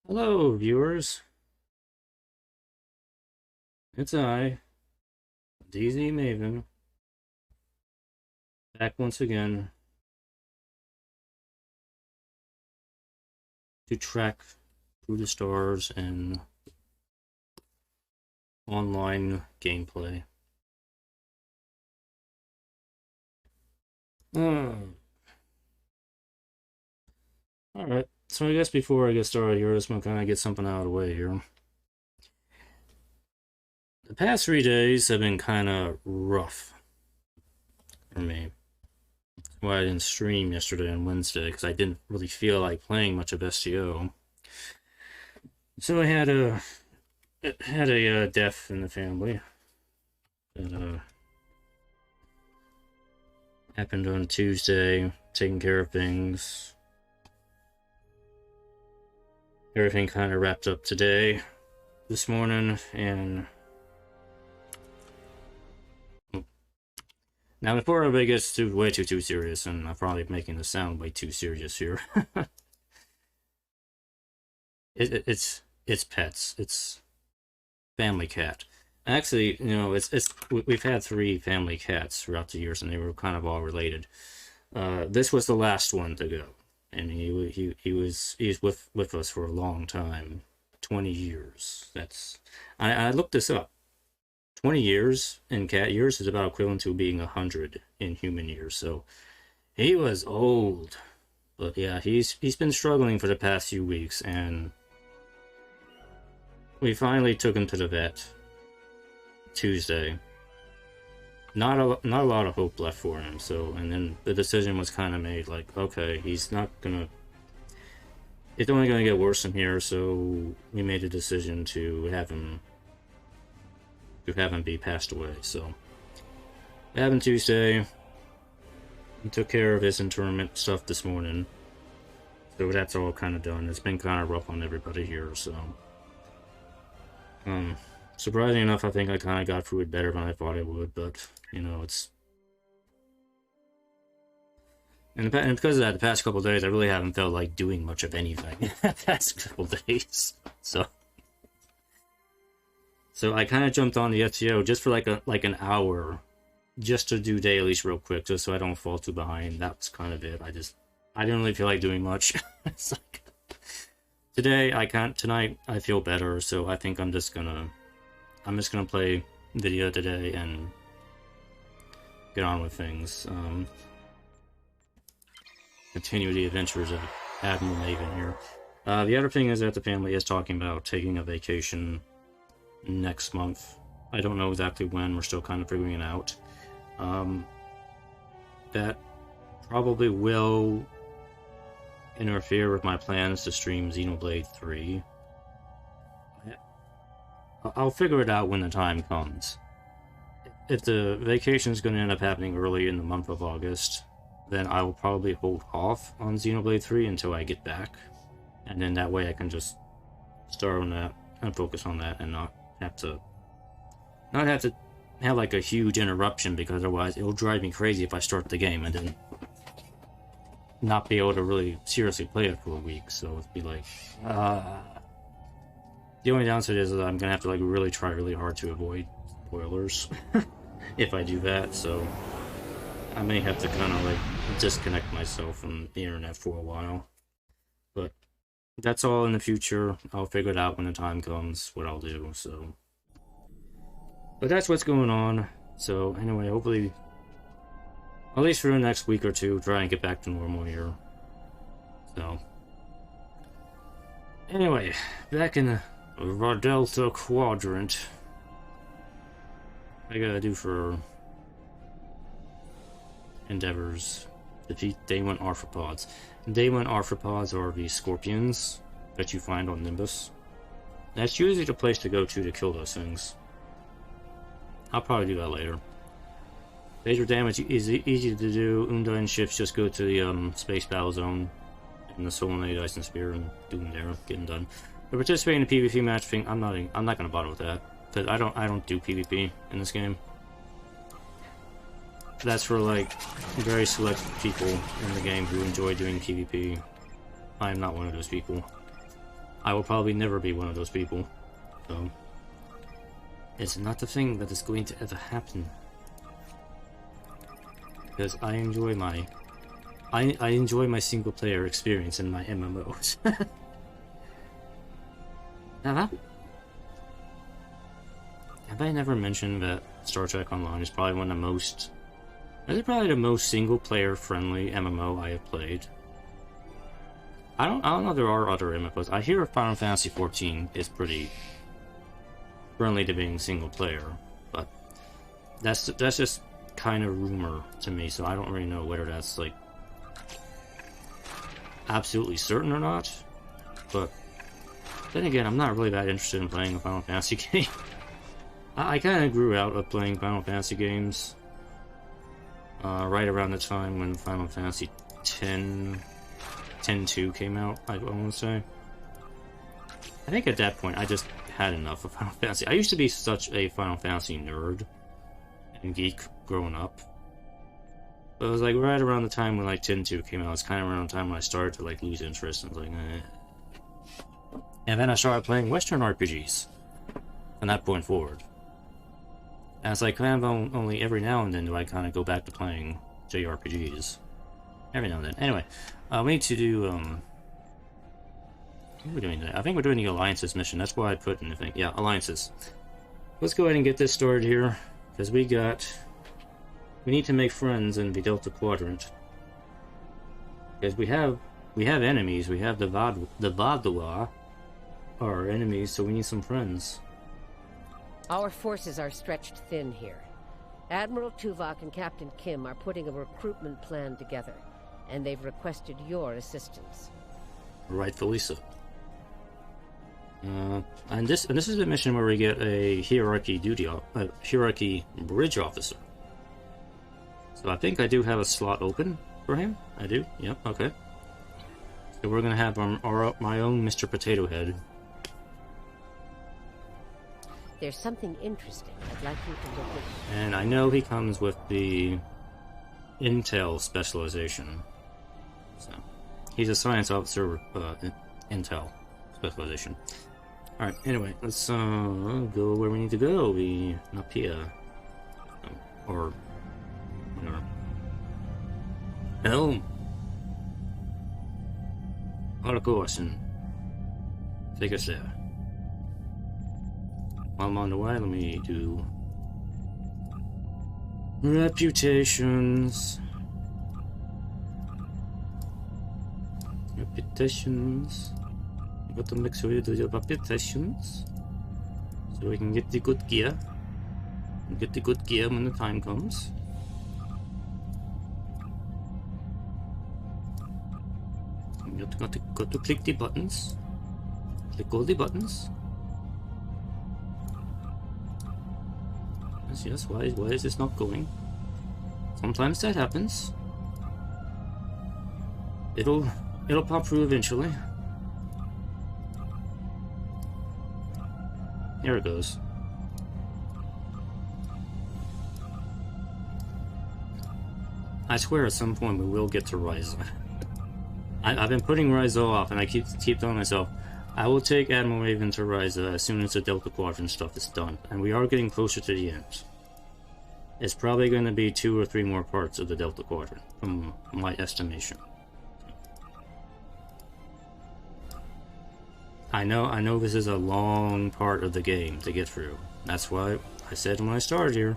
Hello, viewers. It's I, DZ Maven, back once again to track through the stars and online gameplay. Alright, so I guess before I get started here, I just want to kind of get something out of the way here. The past 3 days have been kind of rough for me. That's why I didn't stream yesterday and Wednesday, because I didn't really feel like playing much of STO. So I had a death in the family that happened on Tuesday, taking care of things. Everything kind of wrapped up today, this morning, and now before everybody gets way too serious, and I'm probably making the sound way too serious here. It's pets. It's family cat. Actually, you know, we've had 3 family cats throughout the years, and they were kind of all related. This was the last one to go, and he's with us for a long time, 20 years. I looked this up. 20 years in cat years is about equivalent to being 100 in human years. So he was old, but yeah, he's been struggling for the past few weeks, and we finally took him to the vet Tuesday. Not a lot of hope left for him. So, and then the decision was kind of made, like, okay, it's only gonna get worse from here. So we made a decision to have him be passed away. So it happened Tuesday. We took care of his interment stuff this morning, so that's all kind of done. It's been kind of rough on everybody here. So surprisingly enough, I think I kind of got through it better than I thought I would, but, you know, and because of that, the past couple of days, I really haven't felt like doing much of anything the past couple of days. So I kind of jumped on the STO just for like an hour, just to do dailies real quick, just so I don't fall too behind. That's kind of it. I didn't really feel like doing much. It's like, tonight I feel better, so I think I'm just gonna play video today and get on with things. Continue the adventures of Admiral Maven here. The other thing is that the family is talking about taking a vacation next month. I don't know exactly when. We're still kind of figuring it out. That probably will interfere with my plans to stream Xenoblade 3. I'll figure it out when the time comes. If the vacation is going to end up happening early in the month of August, then I will probably hold off on Xenoblade 3 until I get back. And then that way I can just start on that and focus on that and not have to have like a huge interruption, because otherwise it'll drive me crazy if I start the game and then not be able to really seriously play it for a week. So it'd be like, the only downside is that I'm gonna have to like really try really hard to avoid spoilers if I do that. So I may have to kind of like disconnect myself from the internet for a while. But that's all in the future. I'll figure it out when the time comes, what I'll do. So, but that's what's going on. So anyway, hopefully, at least for the next week or two, try and get back to normal here. So anyway, back in the Delta Quadrant, I gotta do for endeavors: defeat Day 1 arthropods. Day 1 arthropods are the scorpions that you find on Nimbus. That's usually the place to go to kill those things. I'll probably do that later. Major damage is easy to do. Undyne ships just go to the space battle zone in the Solonate Ice and Spear and do them there, get them done. But participating in the PvP match thing, I'm not gonna bother with that, because I don't do PvP in this game. That's for like very select people in the game who enjoy doing PvP. I am not one of those people. I will probably never be one of those people. So, it's not a thing that is going to ever happen. Because I enjoy my... I enjoy my single player experience in my MMOs. Have I never mentioned that Star Trek Online is probably one of the most... It's probably the most single player friendly MMO I have played. I don't know if there are other MMOs. I hear Final Fantasy XIV is pretty friendly to being single player, but that's just kind of rumor to me, so I don't really know whether that's like absolutely certain or not. But then again, I'm not really that interested in playing a Final Fantasy game. I kind of grew out of playing Final Fantasy games right around the time when Final Fantasy X-2 came out, I want to say. I think at that point I just had enough of Final Fantasy. I used to be such a Final Fantasy nerd and geek growing up. But it was like right around the time when like X-2 came out. It's kind of around the time when I started to like lose interest. And I was like, eh. And then I started playing Western RPGs from that point forward. And it's like kind of only every now and then do I kind of go back to playing JRPGs. Every now and then. Anyway, we need to do, what are we doing today? I think we're doing the Alliances mission. That's why I put in the thing. Yeah, Alliances. Let's go ahead and get this started here. Because we need to make friends in the Delta Quadrant. Because we have enemies. We have the Vaadwaur are enemies, so we need some friends. Our forces are stretched thin here. Admiral Tuvok and Captain Kim are putting a recruitment plan together, and they've requested your assistance. Rightfully so. And this is the mission where we get a hierarchy bridge officer. So I think I do have a slot open for him. I do. Yep. Okay. So we're gonna have my own Mr. Potato Head. There's something interesting I'd like you to look at. And I know he comes with the Intel specialization. So he's a science officer with Intel specialization. Alright, anyway, let's go where we need to go. Up here. Or whatever. Helm! Of course, and take us there. While I'm on the way, let me do reputations. Got to make sure you do your reputations so we can get the good gear. And get the good gear when the time comes. You got to click the buttons. Click all the buttons. Yes, why is this not going? Sometimes that happens. It'll pop through eventually. There it goes. I swear at some point we will get to Ryza. I've been putting Ryza off, and I keep telling myself, I will take Admiral Maven to Ryza as soon as the Delta Quadrant stuff is done, and we are getting closer to the end. It's probably going to be 2 or 3 more parts of the Delta Quadrant, from my estimation. I know this is a long part of the game to get through. That's why I said when I started here,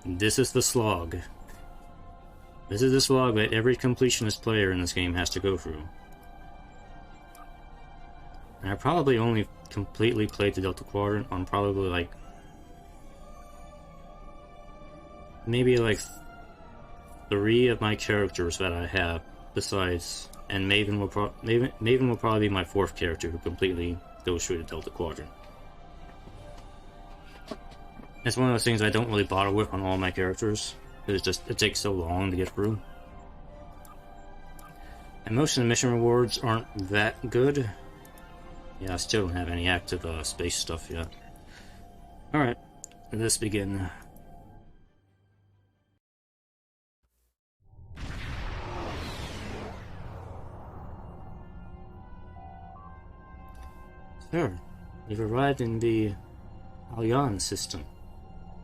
this is the slog. This is the slog that every completionist player in this game has to go through. And I probably only completely played the Delta Quadrant on probably like... maybe like 3 of my characters that I have besides... And Maven will probably be my 4th character who completely goes through the Delta Quadrant. It's one of those things I don't really bother with on all my characters. Because it takes so long to get through. And most of the mission rewards aren't that good. Yeah, I still don't have any active space stuff yet. Alright, let's begin. Sir, we've arrived in the Alyan system.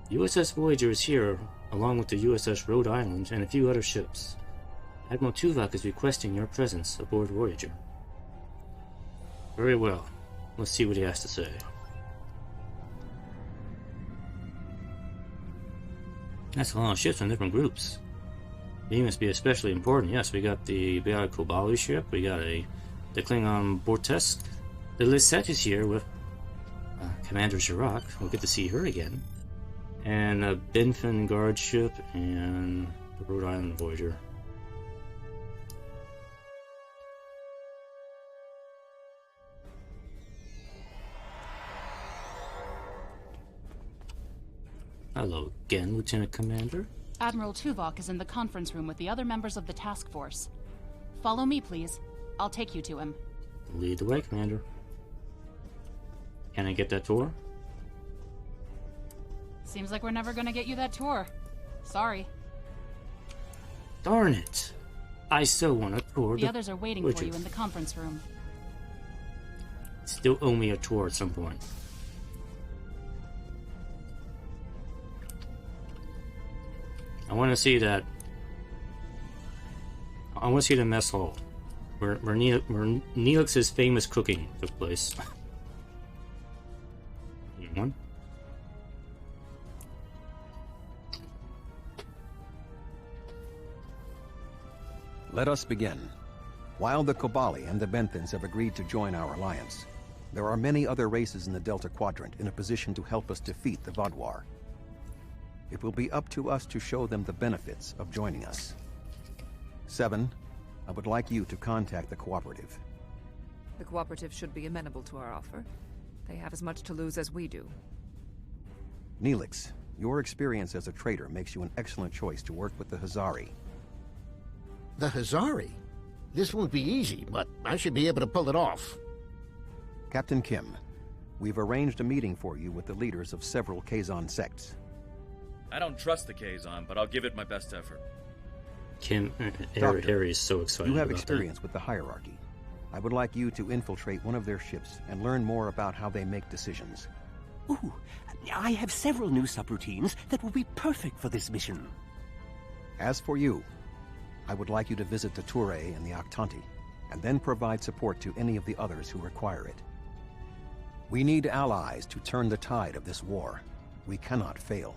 U.S.S. Voyager is here, along with the U.S.S. Rhode Island and a few other ships. Admiral Tuvok is requesting your presence aboard Voyager. Very well. Let's see what he has to say. That's a lot of ships from different groups. These must be especially important. Yes, we got a Kobali ship, we got the Klingon Bortesk. The Lisette is here with Commander Jirok. We'll get to see her again. And a Binfin guard ship and the Rhode Island Voyager. Hello again, Lieutenant Commander. Admiral Tuvok is in the conference room with the other members of the task force. Follow me, please. I'll take you to him. Lead the way, Commander. Can I get that tour? Seems like we're never gonna get you that tour. Sorry. Darn it! I still want a tour. The others are waiting for you in the conference room. Still owe me a tour at some point. I want to see that. I want to see the mess hall, where Neelix's famous cooking took place. One. Let us begin. While the Kobali and the Benthans have agreed to join our alliance, there are many other races in the Delta Quadrant in a position to help us defeat the Vaadwaur. It will be up to us to show them the benefits of joining us. 7, I would like you to contact the Cooperative. The Cooperative should be amenable to our offer. They have as much to lose as we do. Neelix, your experience as a trader makes you an excellent choice to work with the Hazari. The Hazari? This won't be easy, but I should be able to pull it off. Captain Kim, we've arranged a meeting for you with the leaders of several Kazon sects. I don't trust the Kazon, but I'll give it my best effort. Kim, Doctor, Harry is so excited. You have about experience with the hierarchy. I would like you to infiltrate one of their ships and learn more about how they make decisions. Ooh, I have several new subroutines that will be perfect for this mission. As for you, I would like you to visit the Toure and the Octanti, and then provide support to any of the others who require it. We need allies to turn the tide of this war. We cannot fail.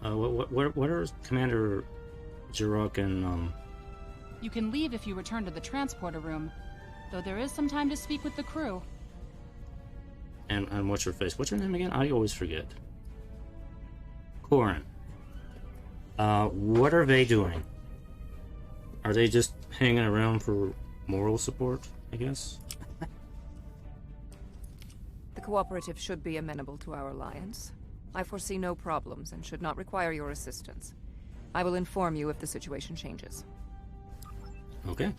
What are Commander Jirok and You can leave if you return to the transporter room, though there is some time to speak with the crew. and what's her face? What's her name again? I always forget. Corin. What are they doing? Are they just hanging around for moral support, I guess? The Cooperative should be amenable to our alliance. I foresee no problems and should not require your assistance. I will inform you if the situation changes. Okay.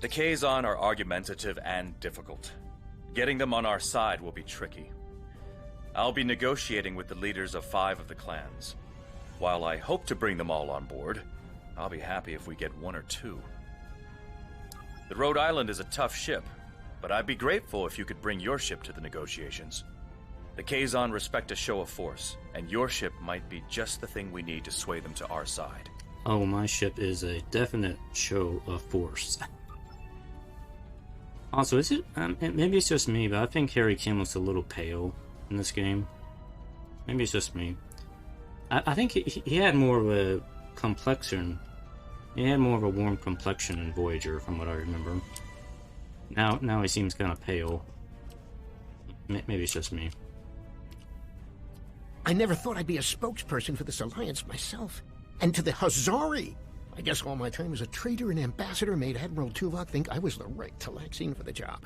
The Kazon are argumentative and difficult. Getting them on our side will be tricky. I'll be negotiating with the leaders of 5 of the clans. While I hope to bring them all on board, I'll be happy if we get 1 or 2. The Rhode Island is a tough ship, but I'd be grateful if you could bring your ship to the negotiations. The Kazon respect a show of force, and your ship might be just the thing we need to sway them to our side. Oh, my ship is a definite show of force. Also, is it? Maybe it's just me, but I think Harry Kim looks a little pale in this game. Maybe it's just me. I think he had more of a complexion. He had more of a warm complexion in Voyager, from what I remember. Now he seems kind of pale. Maybe it's just me. I never thought I'd be a spokesperson for this alliance myself. And to the Hazari! I guess all my time as a trader and ambassador made Admiral Tuvok think I was the right Talaxine for the job.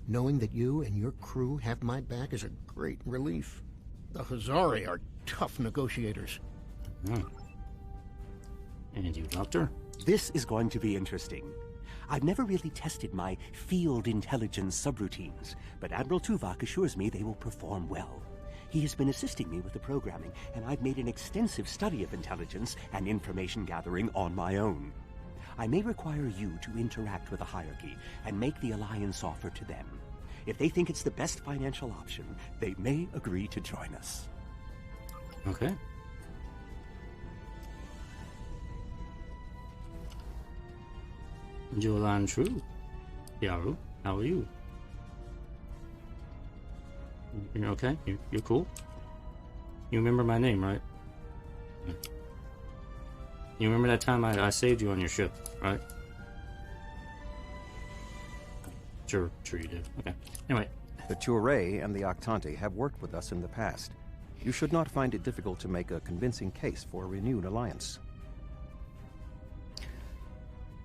Knowing that you and your crew have my back is a great relief. The Hazari are tough negotiators. And you, Doctor? This is going to be interesting. I've never really tested my field intelligence subroutines, but Admiral Tuvok assures me they will perform well. He has been assisting me with the programming, and I've made an extensive study of intelligence and information gathering on my own. I may require you to interact with the hierarchy and make the Alliance offer to them. If they think it's the best financial option, they may agree to join us. Okay. Jolan True. Yaru, how are you? You're okay? You're cool? You remember my name, right? You remember that time I saved you on your ship, right? Sure you did. Okay. Anyway. The Touré and the Octante have worked with us in the past. You should not find it difficult to make a convincing case for a renewed alliance.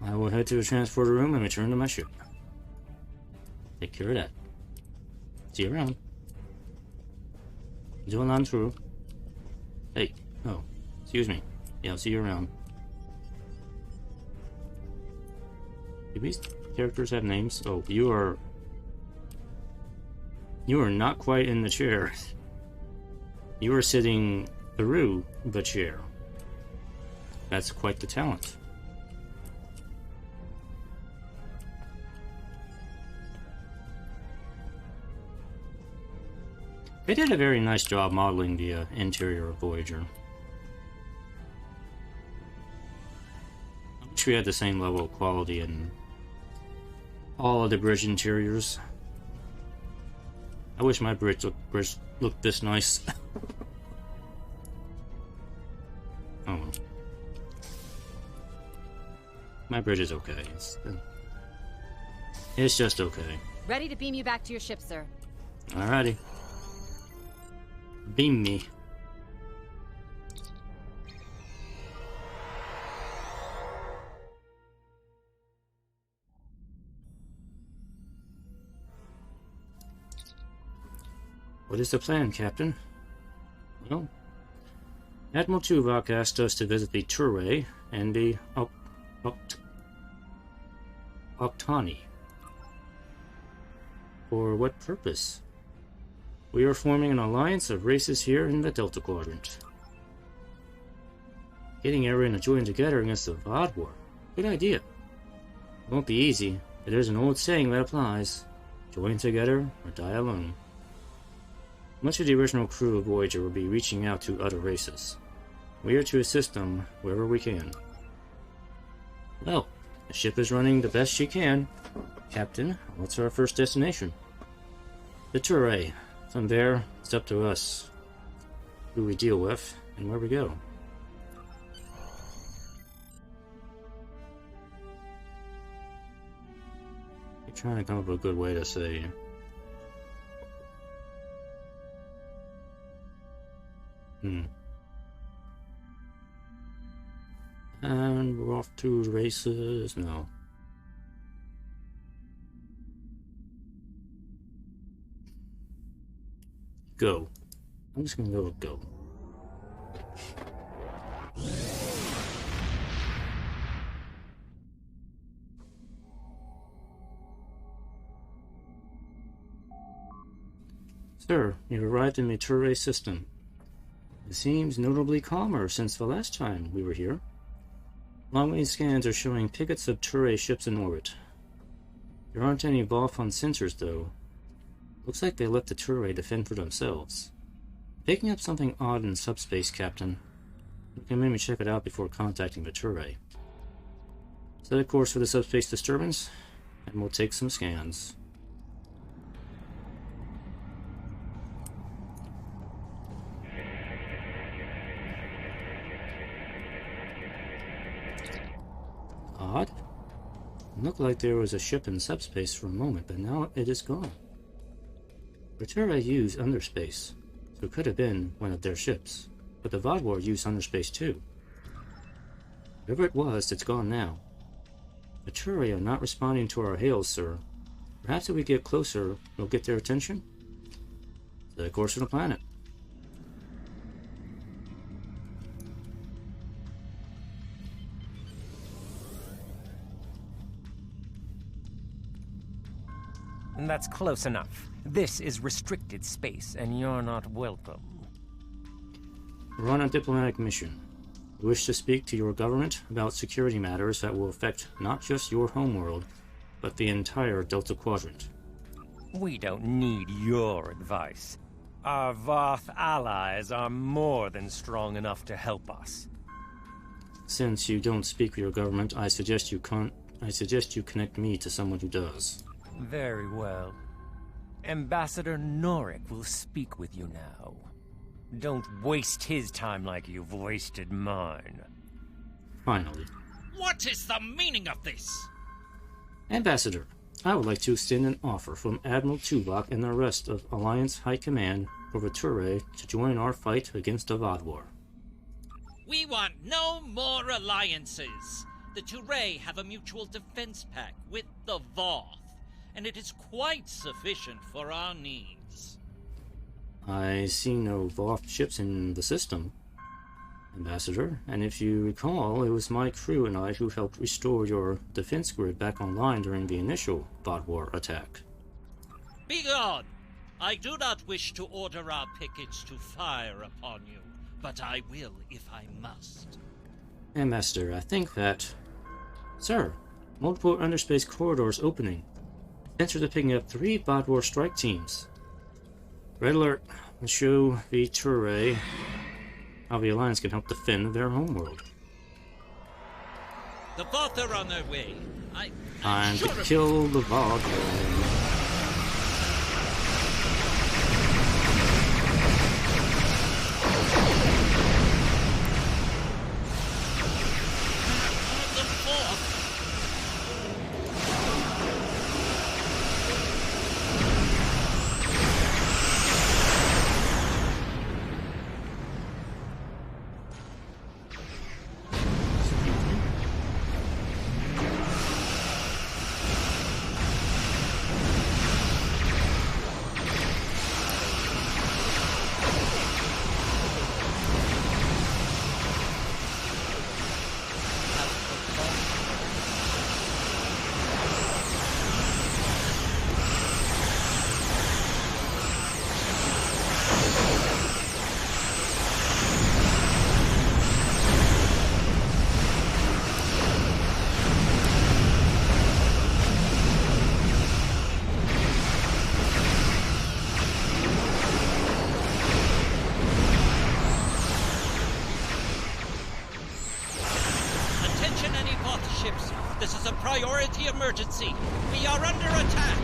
I will head to the transporter room and return to my ship. Take care of that. See you around. Jolan True. Hey. Oh. Excuse me. Yeah, I'll see you around. Do these characters have names? Oh, you are not quite in the chair. You are sitting through the chair. That's quite the talent. They did a very nice job modeling the interior of Voyager. I wish we had the same level of quality in all of the bridge interiors. I wish my bridge looked this nice. Oh well. My bridge is okay. It's just okay. Ready to beam you back to your ship, sir. Alrighty. Beam me. What is the plan, Captain? Well, Admiral Tuvok asked us to visit the Touré and the Octani. For what purpose? We are forming an alliance of races here in the Delta Quadrant. Getting everyone to join together against the Vaadwaur. Good idea. It won't be easy, but there's an old saying that applies. Join together or die alone. Much of the original crew of Voyager will be reaching out to other races. We are to assist them wherever we can. Well, the ship is running the best she can. Captain, what's our first destination? The Touré. From there, it's up to us who we deal with and where we go. I'm trying to come up with a good way to say. And we're off to races. No. Go. I'm just gonna go with go. Sir, you've arrived in the Touré system. It seems notably calmer since the last time we were here. Long-range scans are showing pickets of Touré ships in orbit. There aren't any Volfon sensors, though. Looks like they let the Touré defend for themselves. Picking up something odd in subspace, Captain. You can maybe check it out before contacting the Touré. Set a course for the subspace disturbance, and we'll take some scans. Odd. It looked like there was a ship in subspace for a moment, but now it is gone. The Touré used underspace, so it could have been one of their ships. But the Vaadwaur used underspace too. Whatever it was, it's gone now. The Touré are not responding to our hails, sir. Perhaps if we get closer, we'll get their attention? Set a course for the planet. That's close enough. This is restricted space, and you're not welcome. We're on a diplomatic mission. I wish to speak to your government about security matters that will affect not just your homeworld, but the entire Delta Quadrant. We don't need your advice. Our Voth allies are more than strong enough to help us. Since you don't speak with your government, I suggest you connect me to someone who does. Very well. Ambassador Norik will speak with you now. Don't waste his time like you've wasted mine. Finally. What is the meaning of this? Ambassador, I would like to extend an offer from Admiral Tuvok and the rest of Alliance High Command for the Turay to join our fight against the Vaadwaur. We want no more alliances. The Turay have a mutual defense pact with the Voth, and it is quite sufficient for our needs. I see no Voth ships in the system, Ambassador, and if you recall, it was my crew and I who helped restore your defense grid back online during the initial Vaadwaur attack. Begone! I do not wish to order our pickets to fire upon you, but I will if I must. Ambassador, I think that... Sir, multiple underspace corridors opening. Sensors are picking up 3 Vaadwaur strike teams. Red alert. Let's show the Turay how the Alliance can help defend their homeworld. The Voth are on their way. Time to kill the Vaadwaur. This is a priority emergency. We are under attack.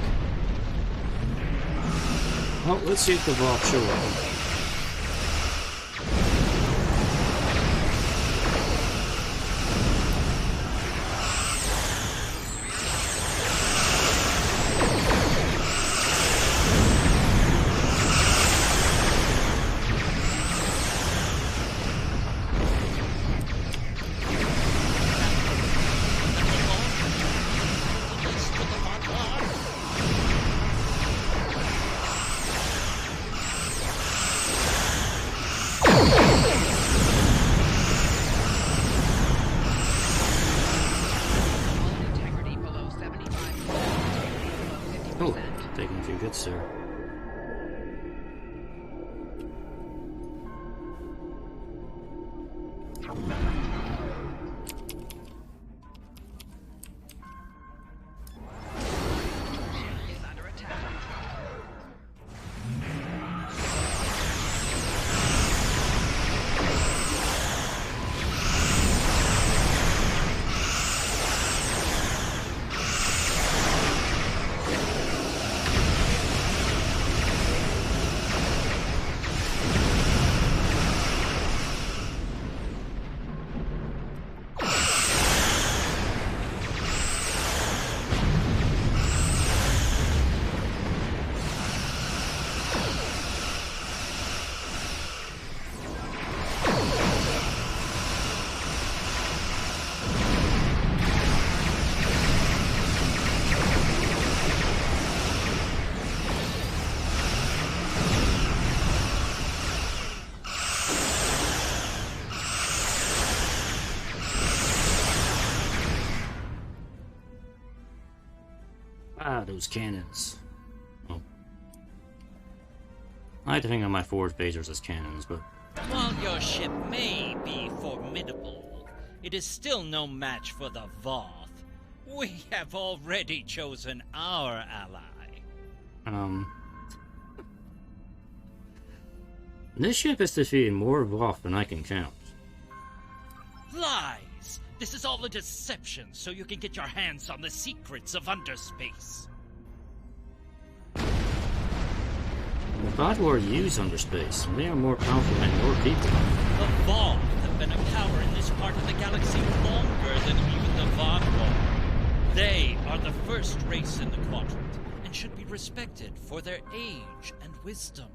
Well, let's see if the Voth show up. Oh, taking a few hits, sir. Ah, those cannons. Well, I like to think of my forward phasers as cannons, but... While your ship may be formidable, it is still no match for the Voth. We have already chosen our ally. This ship has defeated more Voth than I can count. Lies! This is all a deception so you can get your hands on the secrets of underspace. The Vaadwaur use underspace, and they are more powerful than your people. The Voth have been a power in this part of the galaxy longer than even the Vaadwaur. They are the first race in the quadrant, and should be respected for their age and wisdom.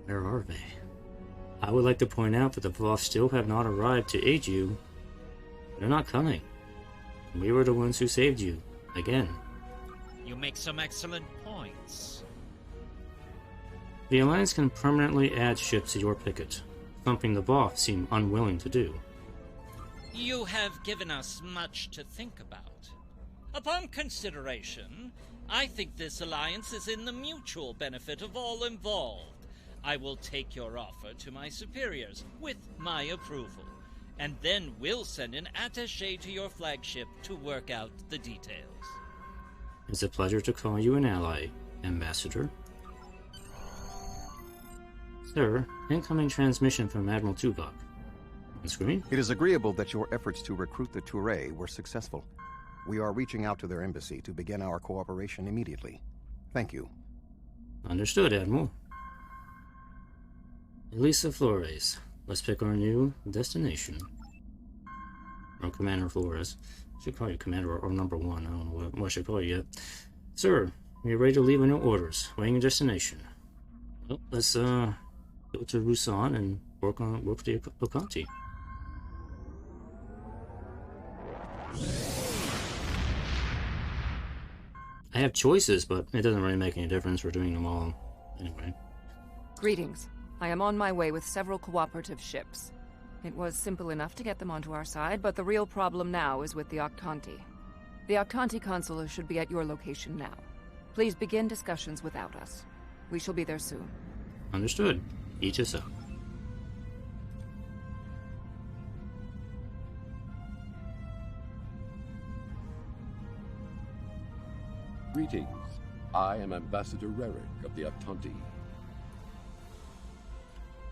Where are they? I would like to point out that the Voth still have not arrived to aid you. They're not coming. We were the ones who saved you. Again. You make some excellent points. The Alliance can permanently add ships to your picket, something the Voth seem unwilling to do. You have given us much to think about. Upon consideration, I think this alliance is in the mutual benefit of all involved. I will take your offer to my superiors with my approval, and then we'll send an attaché to your flagship to work out the details. It's a pleasure to call you an ally, Ambassador. Sir, incoming transmission from Admiral Tuvok. On screen? It is agreeable that your efforts to recruit the Touré were successful. We are reaching out to their embassy to begin our cooperation immediately. Thank you. Understood, Admiral. Elisa Flores. Let's pick our new destination. Or Commander Flores. I should call you Commander or number 1. I don't know what I should call you yet. Sir, we are ready to leave with no orders. Weighing your destination. Well, let's go to Rusan and work the Locanti. I have choices, but it doesn't really make any difference. We're doing them all anyway. Greetings. I am on my way with several cooperative ships. It was simple enough to get them onto our side, but the real problem now is with the Octanti. The Octanti consular should be at your location now. Please begin discussions without us. We shall be there soon. Understood. Each us up. Greetings. I am Ambassador Rerick of the Octanti.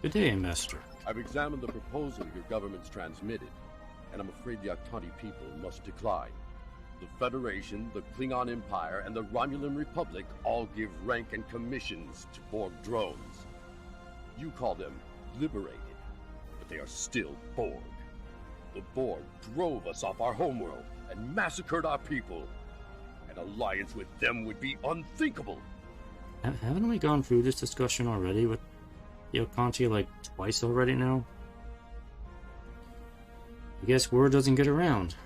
Good day, Ambassador. I've examined the proposal your government's transmitted, and I'm afraid the Octanti people must decline. The Federation, the Klingon Empire, and the Romulan Republic all give rank and commissions to Borg drones. You call them liberated, but they are still Borg. The Borg drove us off our homeworld and massacred our people. An alliance with them would be unthinkable. Haven't we gone through this discussion already with the Octanti like twice already now? I guess word doesn't get around.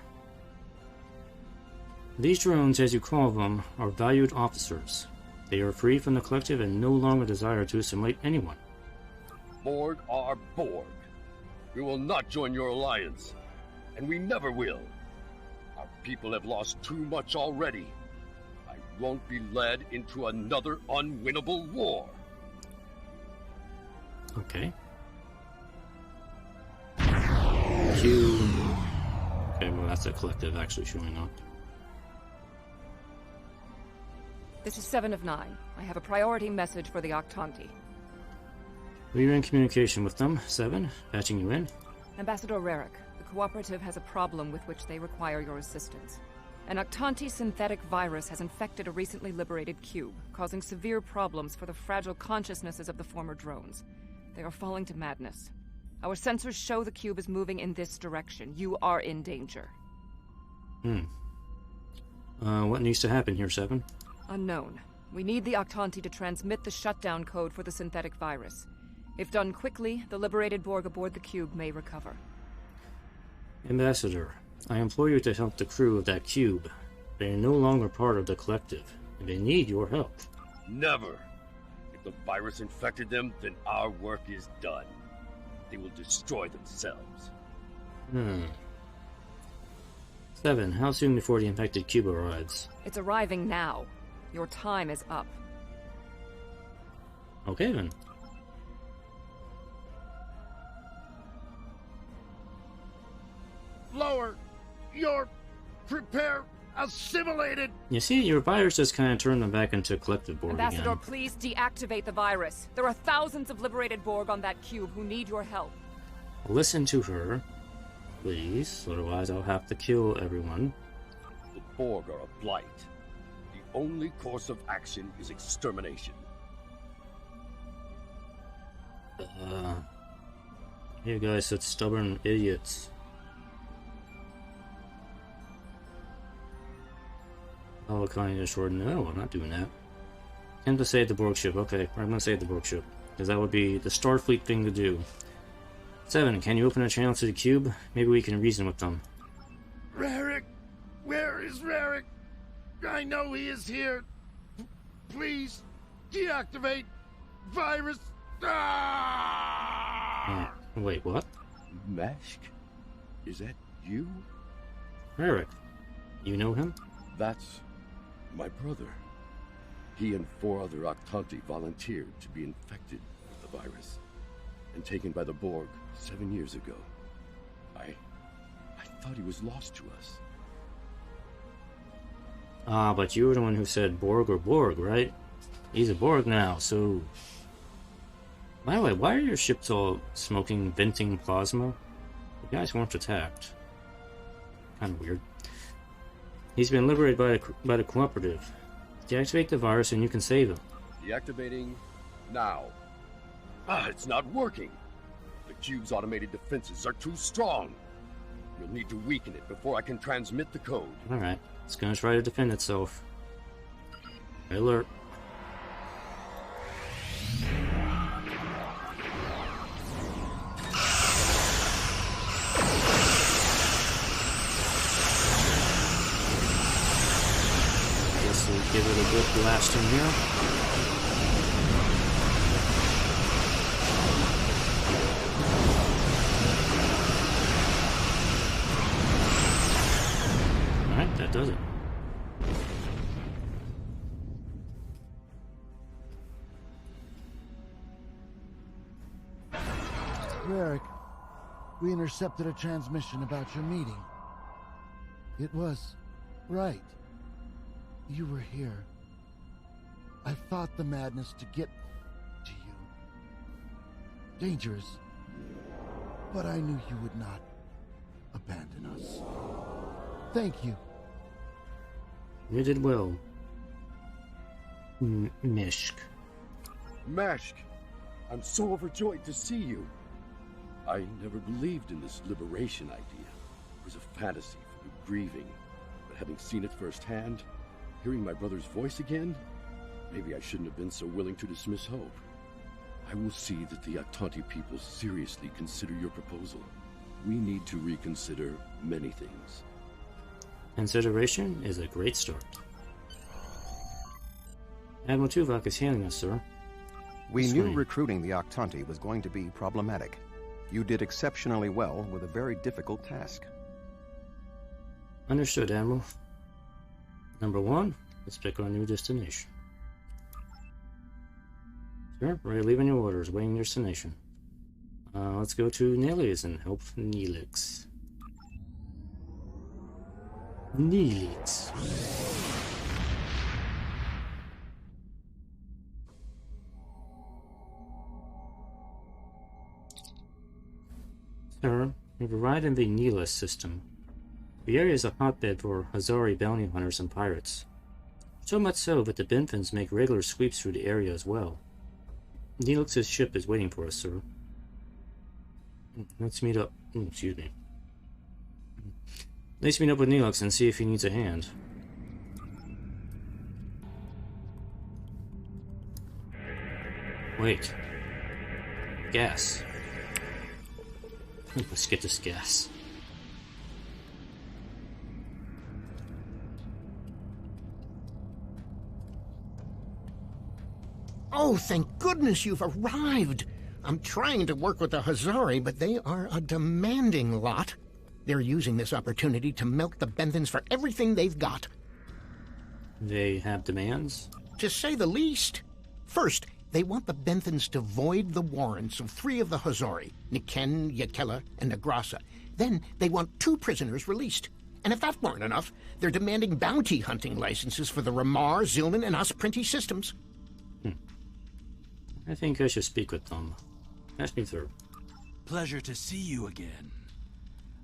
These drones, as you call them, are valued officers. They are free from the collective and no longer desire to assimilate anyone. Borg are Borg. We will not join your alliance, and we never will. Our people have lost too much already. I won't be led into another unwinnable war. Okay. Q. Okay, well that's the collective actually showing up. This is 7 of 9. I have a priority message for the Octanti. We are in communication with them. 7, patching you in. Ambassador Rerick, the Cooperative has a problem with which they require your assistance. An Octanti synthetic virus has infected a recently liberated cube, causing severe problems for the fragile consciousnesses of the former drones. They are falling to madness. Our sensors show the cube is moving in this direction. You are in danger. What needs to happen here, 7? Unknown. We need the Octanti to transmit the shutdown code for the synthetic virus. If done quickly, the liberated Borg aboard the cube may recover. Ambassador, I implore you to help the crew of that cube. They are no longer part of the collective, and they need your help. Never. If the virus infected them, then our work is done. They will destroy themselves. 7, how soon before the infected cube arrives? It's arriving now. Your time is up. Okay then. Lower! You're... prepare... assimilated! You see, your virus just kind of turned them back into collective Borg Ambassador, again. please deactivate the virus. There are thousands of liberated Borg on that cube who need your help. Listen to her, please. Otherwise, I'll have to kill everyone. The Borg are a blight. The only course of action is extermination. You guys such stubborn idiots. Oh, kind of short. No, I'm not doing that. Time to save the Borg ship. Okay, I'm gonna save the Borg ship. Because that would be the Starfleet thing to do. 7, can you open a channel to the cube? Maybe we can reason with them. Rarick! Where is Rarick? I know he is here. Please, deactivate virus. Ah! Wait, what? Meshk? Is that you? Eric, you know him? That's my brother. He and 4 other Octanti volunteered to be infected with the virus and taken by the Borg 7 years ago. I thought he was lost to us. Ah, but you were the one who said Borg or Borg, right? He's a Borg now, so... By the way, why are your ships all smoking, venting plasma? The guys weren't attacked. Kind of weird. He's been liberated by the cooperative. Deactivate the virus and you can save him. Deactivating now. It's not working. The cube's automated defenses are too strong. You'll need to weaken it before I can transmit the code. Alright, it's gonna try to defend itself. Alert. Guess we'll give it a good blast in here. Alright, that does it. Rarick, we intercepted a transmission about your meeting. It was right. You were here. I fought the madness to get to you. Dangerous. But I knew you would not abandon us. Thank you. You did well. Mishk. Meshk, I'm so overjoyed to see you. I never believed in this liberation idea. It was a fantasy for the grieving. But having seen it firsthand, hearing my brother's voice again, maybe I shouldn't have been so willing to dismiss hope. I will see that the Octanti people seriously consider your proposal. We need to reconsider many things. Consideration is a great start. Admiral Tuvok is hailing us, sir. We knew recruiting the Octanti was going to be problematic. You did exceptionally well with a very difficult task. Understood, Admiral. Number 1, let's pick our new destination. Sure, we're leaving your orders, waiting your destination. Let's go to Nellius and help Neelix. Neelix. Sir, we've arrived in the Neelix system. The area is a hotbed for Hazari bounty hunters and pirates. So much so that the Benthans make regular sweeps through the area as well. Neelix's ship is waiting for us, sir. Let's meet up. Excuse me. Let's meet up with Neelix and see if he needs a hand. Wait. Gas. Let's get this gas. Oh, thank goodness you've arrived! I'm trying to work with the Hazari, but they are a demanding lot. They're using this opportunity to milk the Benthans for everything they've got. They have demands? To say the least. First, They want the Benthans to void the warrants of 3 of the Hazari, Niken, Yakela, and Nagrasa. Then they want 2 prisoners released. And if that weren't enough, they're demanding bounty hunting licenses for the Ramar, Zilman, and Osprinty systems. I think I should speak with them. Pass me through. Pleasure to see you again.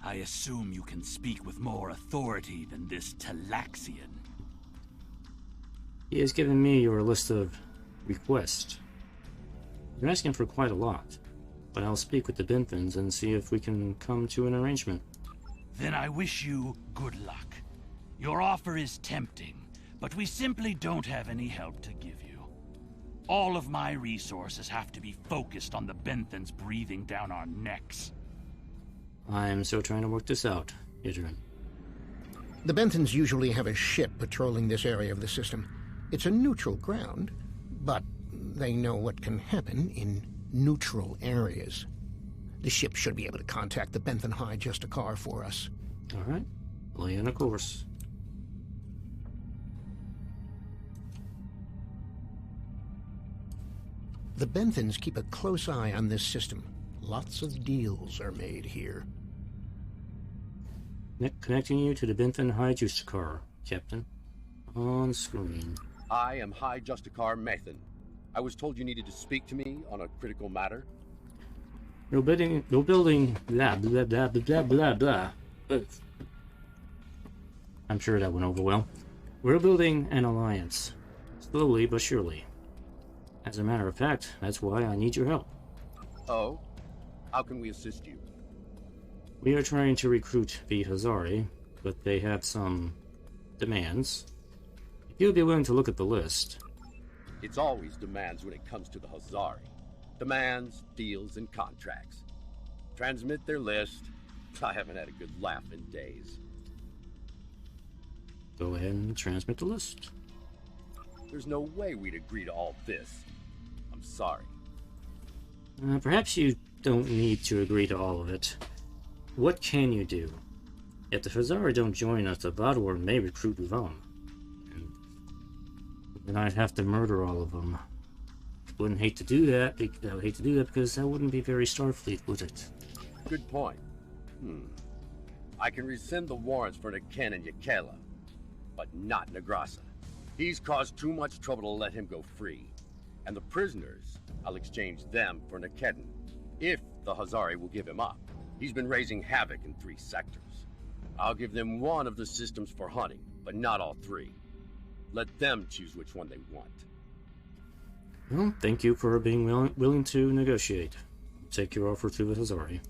I assume you can speak with more authority than this Talaxian. He has given me your list of requests. You're asking for quite a lot, but I'll speak with the Benthans and see if we can come to an arrangement. Then I wish you good luck. Your offer is tempting, but we simply don't have any help to give you. All of my resources have to be focused on the Benthans breathing down our necks. I'm still trying to work this out, Idrin. The Benthans usually have a ship patrolling this area of the system. It's a neutral ground, but they know what can happen in neutral areas. The ship should be able to contact the Benthan High Justicar for us. All right. Lay in a course. The Benthans keep a close eye on this system. Lots of deals are made here. Connecting you to the Benthan High Justicar, Captain. On screen. I am High Justicar Maven. I was told you needed to speak to me on a critical matter. You're building blah blah blah blah blah blah. I'm sure that went over well. We're building an alliance. Slowly but surely. As a matter of fact, that's why I need your help. Oh? How can we assist you? We are trying to recruit the Hazari, but they have some demands. If you'd be willing to look at the list. It's always demands when it comes to the Hazari. Demands, deals, and contracts. Transmit their list. I haven't had a good laugh in days. Go ahead and transmit the list. There's no way we'd agree to all this. I'm sorry. Perhaps you don't need to agree to all of it. What can you do? If the Hazari don't join us, the Vaadwaur may recruit them. And then I'd have to murder all of them. Wouldn't hate to do that. I would hate to do that because that wouldn't be very Starfleet, would it? Good point. I can rescind the warrants for Niken and Yakela, but not Nagrasa. He's caused too much trouble to let him go free. And the prisoners, I'll exchange them for Nikedin, if the Hazari will give him up. He's been raising havoc in 3 sectors. I'll give them 1 of the systems for hunting, but not all 3. Let them choose which one they want. Well, thank you for being willing to negotiate. Take your offer to the Hazari.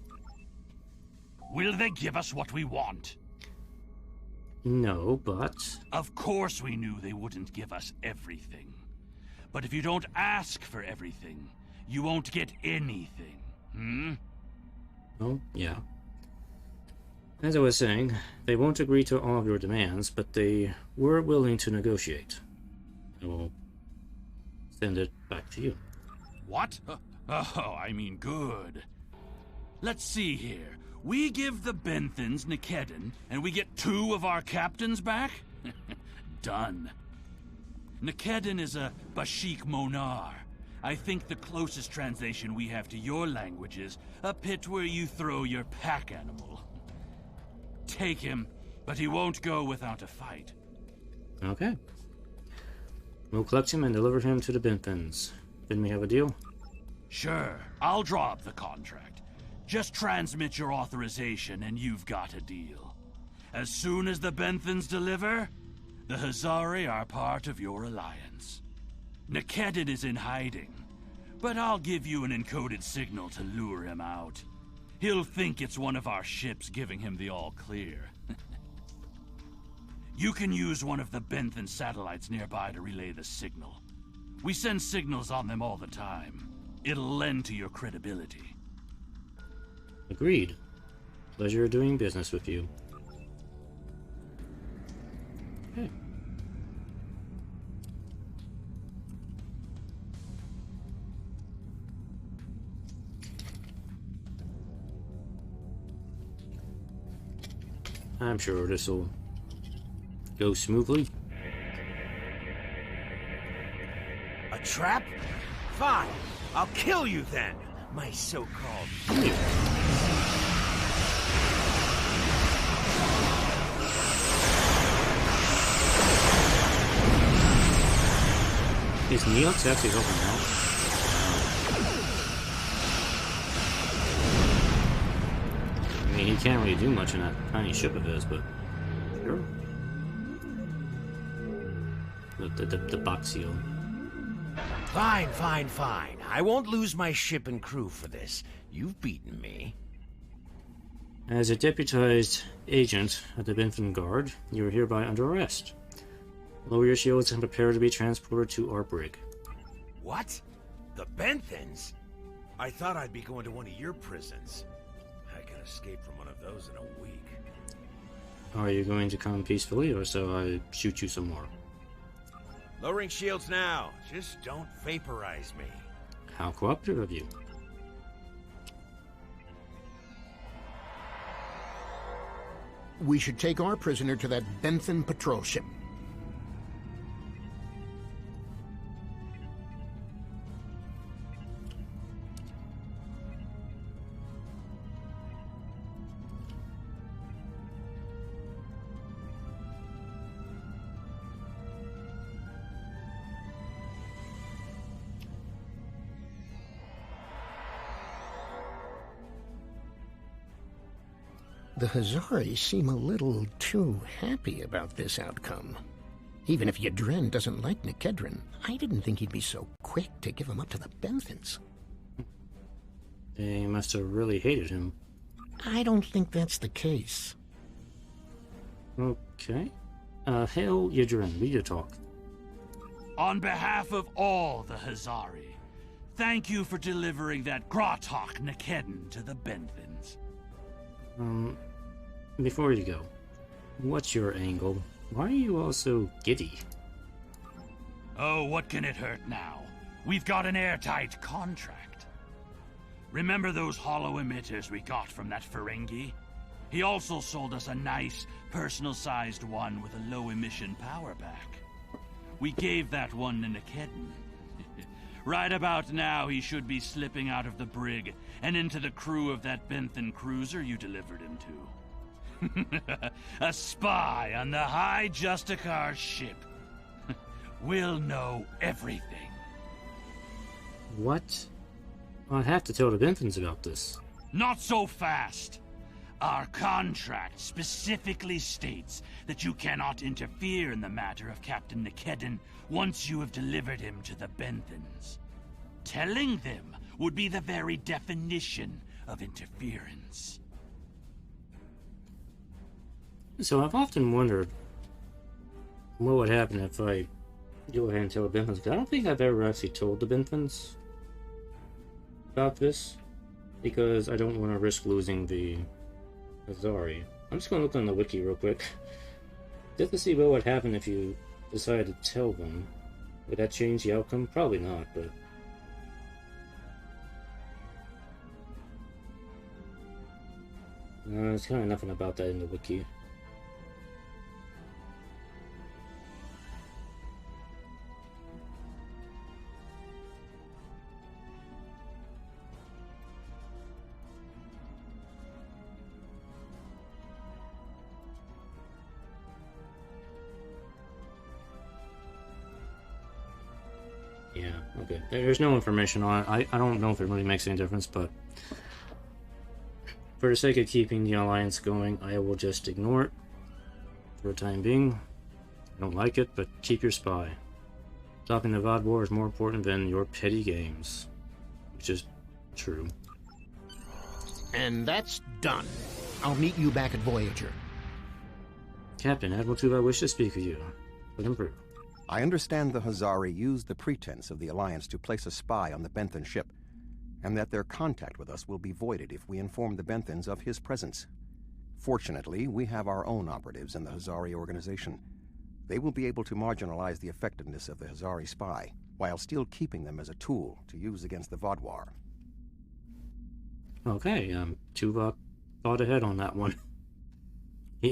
Will they give us what we want? No, but... Of course we knew they wouldn't give us everything. But if you don't ask for everything, you won't get anything, Oh, yeah. As I was saying, they won't agree to all of your demands, but they were willing to negotiate. I will send it back to you. What? Oh, I mean good. Let's see here. We give the Benthans Nikedin, and we get 2 of our captains back? Done. Nikedin is a Bashik Monar. I think the closest translation we have to your language is a pit where you throw your pack animal. Take him, but he won't go without a fight. Okay. We'll collect him and deliver him to the Benthans. Then we have a deal? Sure, I'll draw up the contract. Just transmit your authorization and you've got a deal. As soon as the Benthans deliver, the Hazari are part of your alliance. Nikedin is in hiding, but I'll give you an encoded signal to lure him out. He'll think it's one of our ships giving him the all-clear. You can use one of the Benthan satellites nearby to relay the signal. We send signals on them all the time. It'll lend to your credibility. Agreed. Pleasure doing business with you. Okay. I'm sure this will go smoothly. A trap? Fine. I'll kill you then, my so-called... Is Neox actually helping out? I mean, he can't really do much in that tiny ship of his, but sure. The box seal. Fine, fine, fine. I won't lose my ship and crew for this. You've beaten me. As a deputized agent of the Bentham Guard, you are hereby under arrest. Lower your shields and prepare to be transported to our brig. What? The Benthans? I thought I'd be going to one of your prisons. I can escape from one of those in a week. Are you going to come peacefully, or so I shoot you some more? Lowering shields now. Just don't vaporize me. How cooperative of you. We should take our prisoner to that Benthan patrol ship. The Hazari seem a little too happy about this outcome. Even if Yadren doesn't like Nikedren, I didn't think he'd be so quick to give him up to the Benthans. They must have really hated him. I don't think that's the case. Okay. Hail Yadren, lead your talk. On behalf of all the Hazari, thank you for delivering that Gratok Nikedden to the Benthans. Before you go, what's your angle? Why are you all so giddy? Oh, what can it hurt now? We've got an airtight contract. Remember those hollow emitters we got from that Ferengi? He also sold us a nice, personal-sized one with a low-emission power pack. We gave that one to Nikedden. Right about now, he should be slipping out of the brig and into the crew of that Benthan cruiser you delivered him to. A spy on the High Justicar ship. We'll know everything. What? I'll have to tell the Benthans about this. Not so fast. Our contract specifically states that you cannot interfere in the matter of Captain Nikedden once you have delivered him to the Benthans. Telling them would be the very definition of interference. So I've often wondered what would happen if I go ahead and tell the Benthans. I don't think I've ever actually told the Benthans about this, because I don't want to risk losing the Hazari. I'm just going to look on the wiki real quick, just to see what would happen if you decided to tell them. Would that change the outcome? Probably not, but... there's kind of nothing about that in the wiki. Yeah, okay. There's no information on it. I don't know if it really makes any difference, but for the sake of keeping the alliance going, I will just ignore it for the time being. I don't like it, but keep your spy. Stopping the Vaadwaur is more important than your petty games. Which is true. And that's done. I'll meet you back at Voyager. Captain, Admiral Tuvok wishes to speak with you. Let him through. I understand the Hazari used the pretense of the Alliance to place a spy on the Benthan ship, and that their contact with us will be voided if we inform the Benthans of his presence. Fortunately, we have our own operatives in the Hazari organization. They will be able to marginalize the effectiveness of the Hazari spy, while still keeping them as a tool to use against the Vaadwaur. Okay, Tuvok thought ahead on that one. He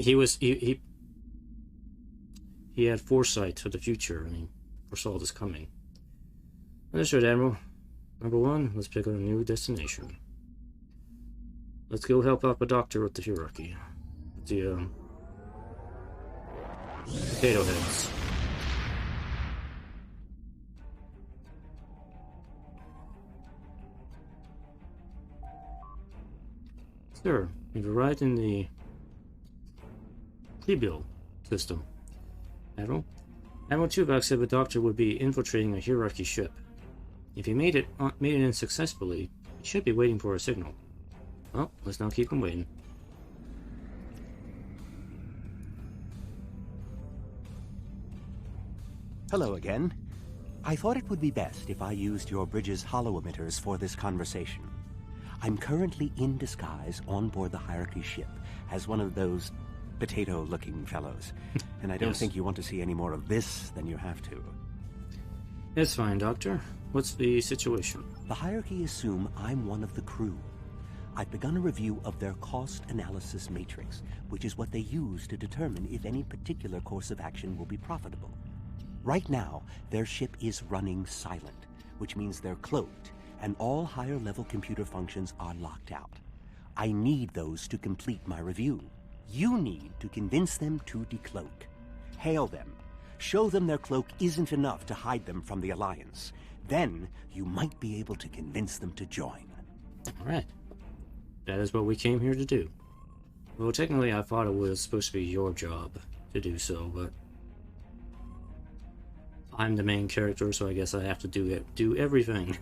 had foresight to the future, and he foresaw this coming. Understood, Admiral. Number one, let's pick a new destination. Let's go help out the doctor with the hierarchy. The, potato heads. Sir, you've arrived in the Klebiel system. Admiral Tuvok said the doctor would be infiltrating a hierarchy ship. If he made it in successfully, he should be waiting for a signal. Well, let's not keep him waiting. Hello again. I thought it would be best if I used your bridge's holo emitters for this conversation. I'm currently in disguise on board the hierarchy ship as one of those potato-looking fellows, and I don't Yes. think you want to see any more of this than you have to. It's fine, Doctor. What's the situation? The hierarchy assume I'm one of the crew. I've begun a review of their cost analysis matrix, which is what they use to determine if any particular course of action will be profitable. Right now, their ship is running silent, which means they're cloaked, and all higher-level computer functions are locked out. I need those to complete my review. You need to convince them to decloak. Hail them. Show them their cloak isn't enough to hide them from the Alliance. Then, you might be able to convince them to join. All right. That is what we came here to do. Well, technically, I thought it was supposed to be your job to do so, but I'm the main character, so I guess I have to do everything.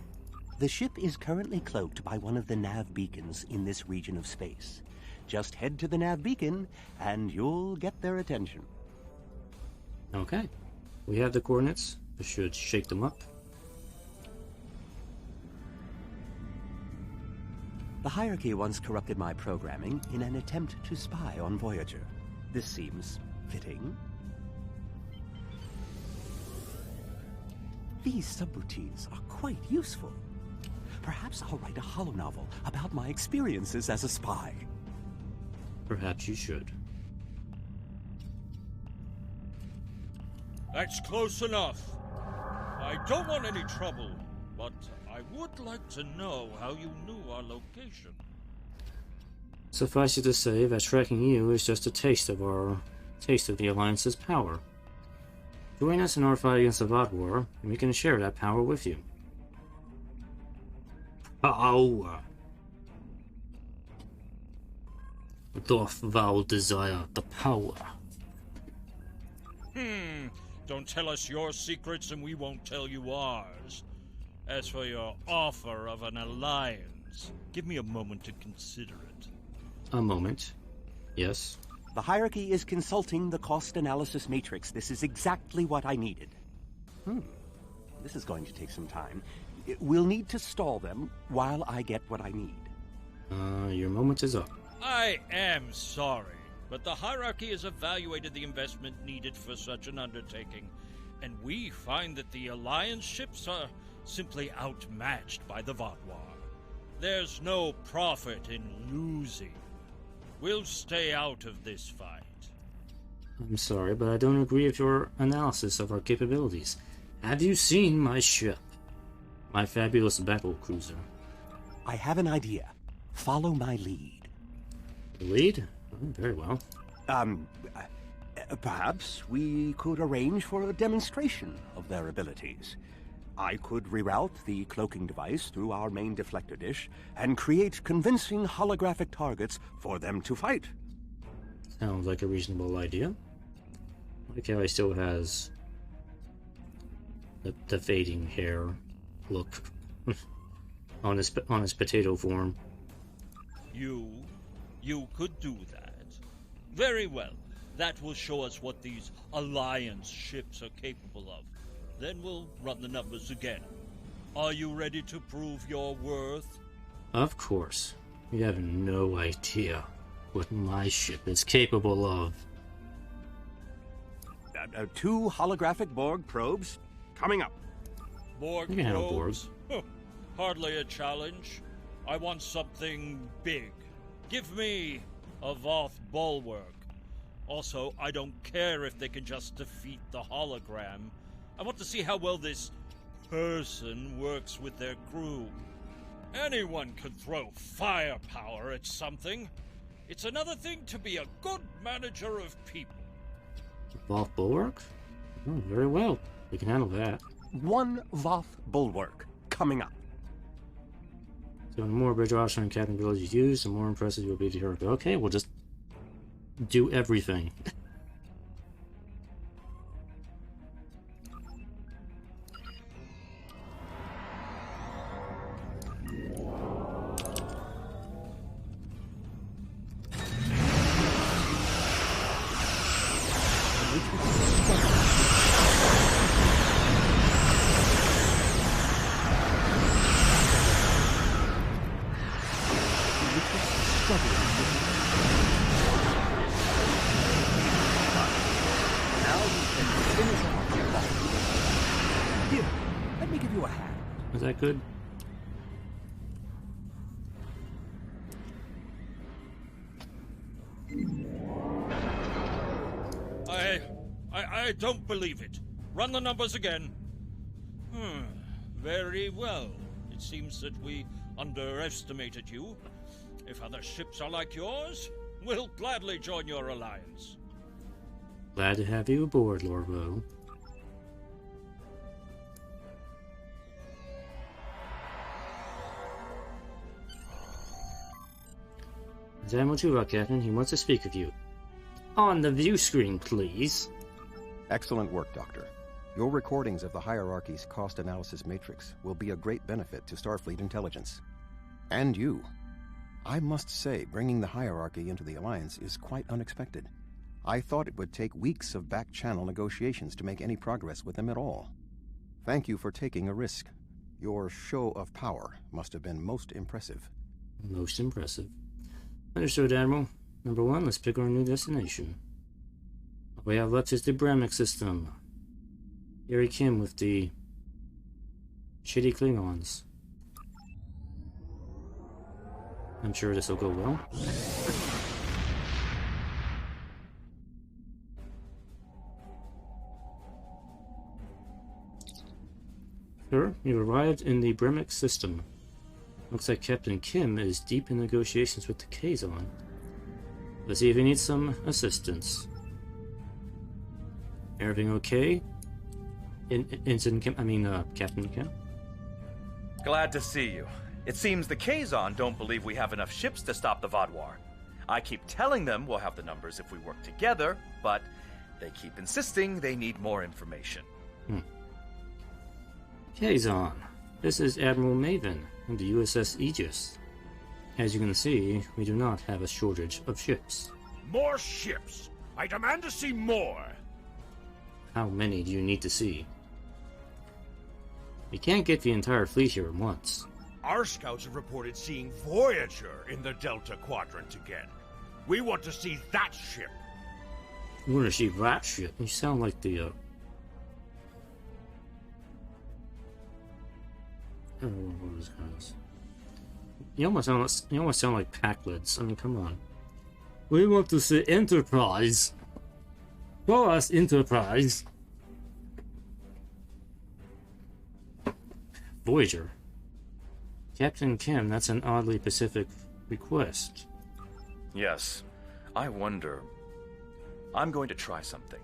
The ship is currently cloaked by one of the nav beacons in this region of space. Just head to the nav beacon, and you'll get their attention. Okay. We have the coordinates. I should shake them up. The hierarchy once corrupted my programming in an attempt to spy on Voyager. This seems fitting. These subroutines are quite useful. Perhaps I'll write a holonovel about my experiences as a spy. Perhaps you should. That's close enough. I don't want any trouble, but I would like to know how you knew our location. Suffice it to say that tracking you is just a taste of the Alliance's power. Join us in our fight against the Vaadwaur, and we can share that power with you. Power. Doth thou desire the power? Don't tell us your secrets and we won't tell you ours. As for your offer of an alliance, give me a moment to consider it. A moment. Yes. The hierarchy is consulting the cost analysis matrix. This is exactly what I needed. This is going to take some time. We'll need to stall them while I get what I need. Your moment is up. I am sorry, but the hierarchy has evaluated the investment needed for such an undertaking, and we find that the Alliance ships are simply outmatched by the Vaadwaur. There's no profit in losing. We'll stay out of this fight. I'm sorry, but I don't agree with your analysis of our capabilities. Have you seen my ship? My fabulous battle cruiser. I have an idea. Follow my lead. Lead? Oh, very well. Perhaps we could arrange for a demonstration of their abilities. I could reroute the cloaking device through our main deflector dish and create convincing holographic targets for them to fight. Sounds like a reasonable idea. I like how he still has the fading hair look on his potato form. You could do that. Very well. That will show us what these Alliance ships are capable of. Then we'll run the numbers again. Are you ready to prove your worth? Of course. You have no idea what my ship is capable of. 2 holographic Borg probes coming up. Borg You can handle probes? Hardly a challenge. I want something big. Give me a Voth bulwark. Also, I don't care if they can just defeat the hologram. I want to see how well this person works with their crew. Anyone can throw firepower at something. It's another thing to be a good manager of people. Voth Bulwark? Oh, very well. We can handle that. One Voth Bulwark coming up. So the more bridge option and captain abilities you use, the more impressive you'll be to your... Okay, we'll just do everything. Is that good? I don't believe it. Run the numbers again. Very well. It seems that we underestimated you. If other ships are like yours, we'll gladly join your alliance. Glad to have you aboard, Lord Woe. Admiral Tuvok, Captain. He wants to speak with you. On the view screen, please. Excellent work, Doctor. Your recordings of the Hierarchy's cost analysis matrix will be a great benefit to Starfleet intelligence. And you. I must say, bringing the Hierarchy into the Alliance is quite unexpected. I thought it would take weeks of back-channel negotiations to make any progress with them at all. Thank you for taking a risk. Your show of power must have been most impressive. Most impressive. Understood, Admiral. Number 1, let's pick our new destination. What we have left is the Bremic system. Gary Kim with the shitty Klingons. I'm sure this will go well. Sir, you arrived in the Bremic system. Looks like Captain Kim is deep in negotiations with the Kazon. Let's see if he needs some assistance. Everything okay? Captain Kim? Glad to see you. It seems the Kazon don't believe we have enough ships to stop the Vaadwaur. I keep telling them we'll have the numbers if we work together, but they keep insisting they need more information. Kazon, this is Admiral Maven of the U.S.S. Aegis. As you can see, we do not have a shortage of ships. More ships! I demand to see more! How many do you need to see? We can't get the entire fleet here at once. Our scouts have reported seeing Voyager in the Delta Quadrant again. We want to see that ship. You want to see that ship? You sound like the, what was guys? You almost sound like Packlids. I mean, come on. We want to see Enterprise. Show us Enterprise. Voyager. Captain Kim, that's an oddly Pacific request. Yes. I wonder... I'm going to try something.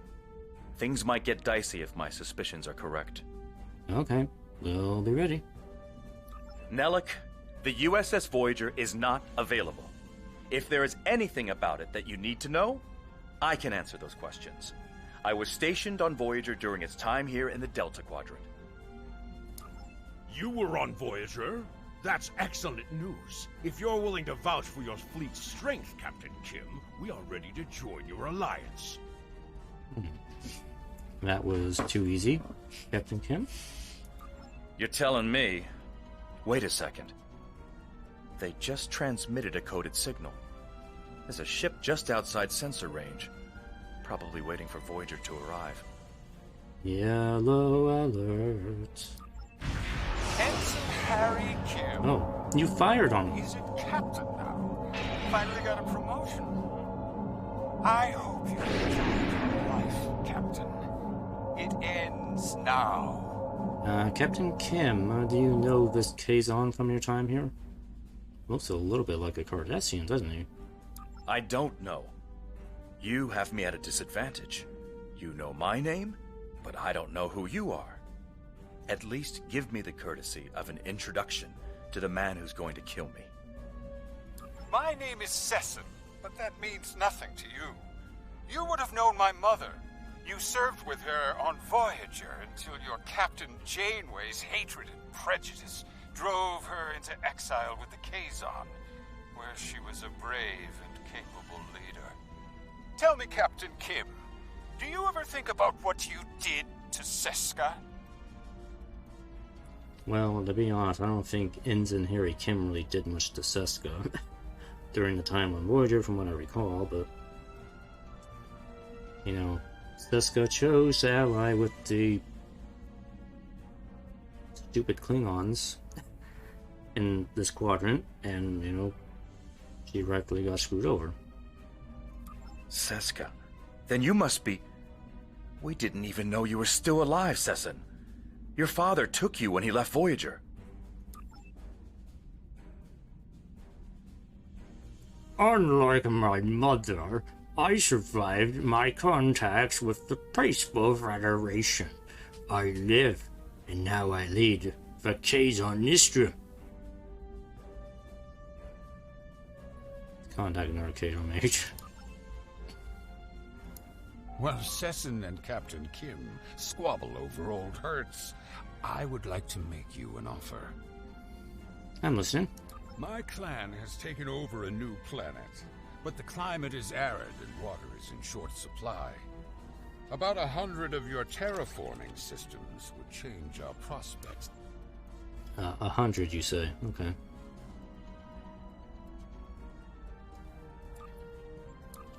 Things might get dicey if my suspicions are correct. Okay. We'll be ready. Nellick, the U.S.S. Voyager is not available. If there is anything about it that you need to know, I can answer those questions. I was stationed on Voyager during its time here in the Delta Quadrant. You were on Voyager? That's excellent news. If you're willing to vouch for your fleet's strength, Captain Kim, we are ready to join your alliance. That was too easy, Captain Kim. You're telling me... Wait a second. They just transmitted a coded signal. There's a ship just outside sensor range. Probably waiting for Voyager to arrive. Yellow alert. Ensign Harry Kim. Oh, you fired on him. He's a captain now. Finally got a promotion. I hope you enjoyed your life, Captain. It ends now. Captain Kim, do you know this Kazon from your time here? Looks a little bit like a Cardassian, doesn't he? I don't know. You have me at a disadvantage. You know my name, but I don't know who you are. At least give me the courtesy of an introduction to the man who's going to kill me. My name is Sesson, but that means nothing to you. You would have known my mother. You served with her on Voyager until your Captain Janeway's hatred and prejudice drove her into exile with the Kazon, where she was a brave and capable leader. Tell me, Captain Kim, do you ever think about what you did to Seska? Well, to be honest, I don't think Ensign Harry Kim really did much to Seska during the time on Voyager, from what I recall, but you know, Seska chose to ally with the stupid Klingons in this quadrant, and, you know, she rightfully got screwed over. Seska? Then you must be... We didn't even know you were still alive, Sesson. Your father took you when he left Voyager. Unlike my mother, I survived my contacts with the Peaceful Federation. I live, and now I lead the Kazon Nistra. Contact another Kazon mage. While Sesson and Captain Kim squabble over old hurts, I would like to make you an offer. I'm listening. My clan has taken over a new planet, but the climate is arid and water is in short supply. About 100 of your terraforming systems would change our prospects. 100, you say? Okay.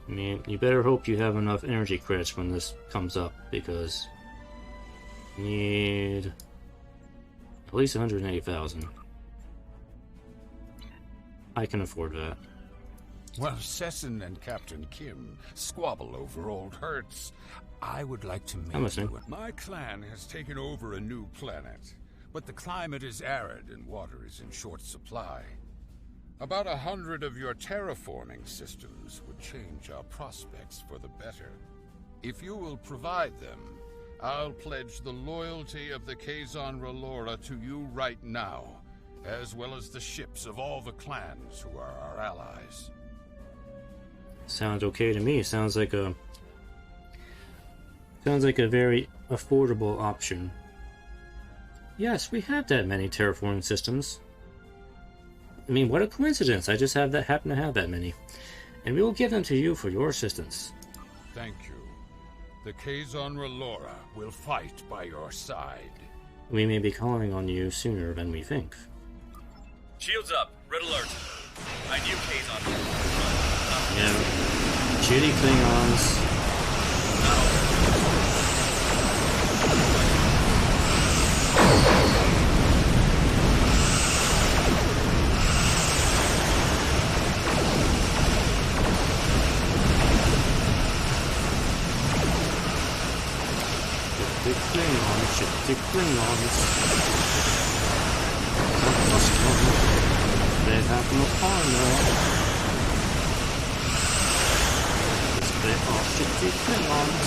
I mean, you better hope you have enough energy credits when this comes up, because you need at least 180,000. I can afford that. While Sesson and Captain Kim squabble over old hurts, I would like to make you... My clan has taken over a new planet, but the climate is arid and water is in short supply. About 100 of your terraforming systems would change our prospects for the better. If you will provide them, I'll pledge the loyalty of the Kazon Relora to you right now, as well as the ships of all the clans who are our allies. Sounds okay to me. Sounds like a very affordable option. Yes, we have that many terraforming systems. I mean, what a coincidence. I just happen to have that many. And we will give them to you for your assistance. Thank you. The Kazon Relora will fight by your side. We may be calling on you sooner than we think. Shields up. Red alert. I knew Kazon. Yeah. Shitty Klingons. Shitty Klingons. They have no armor. They are shitty Klingons.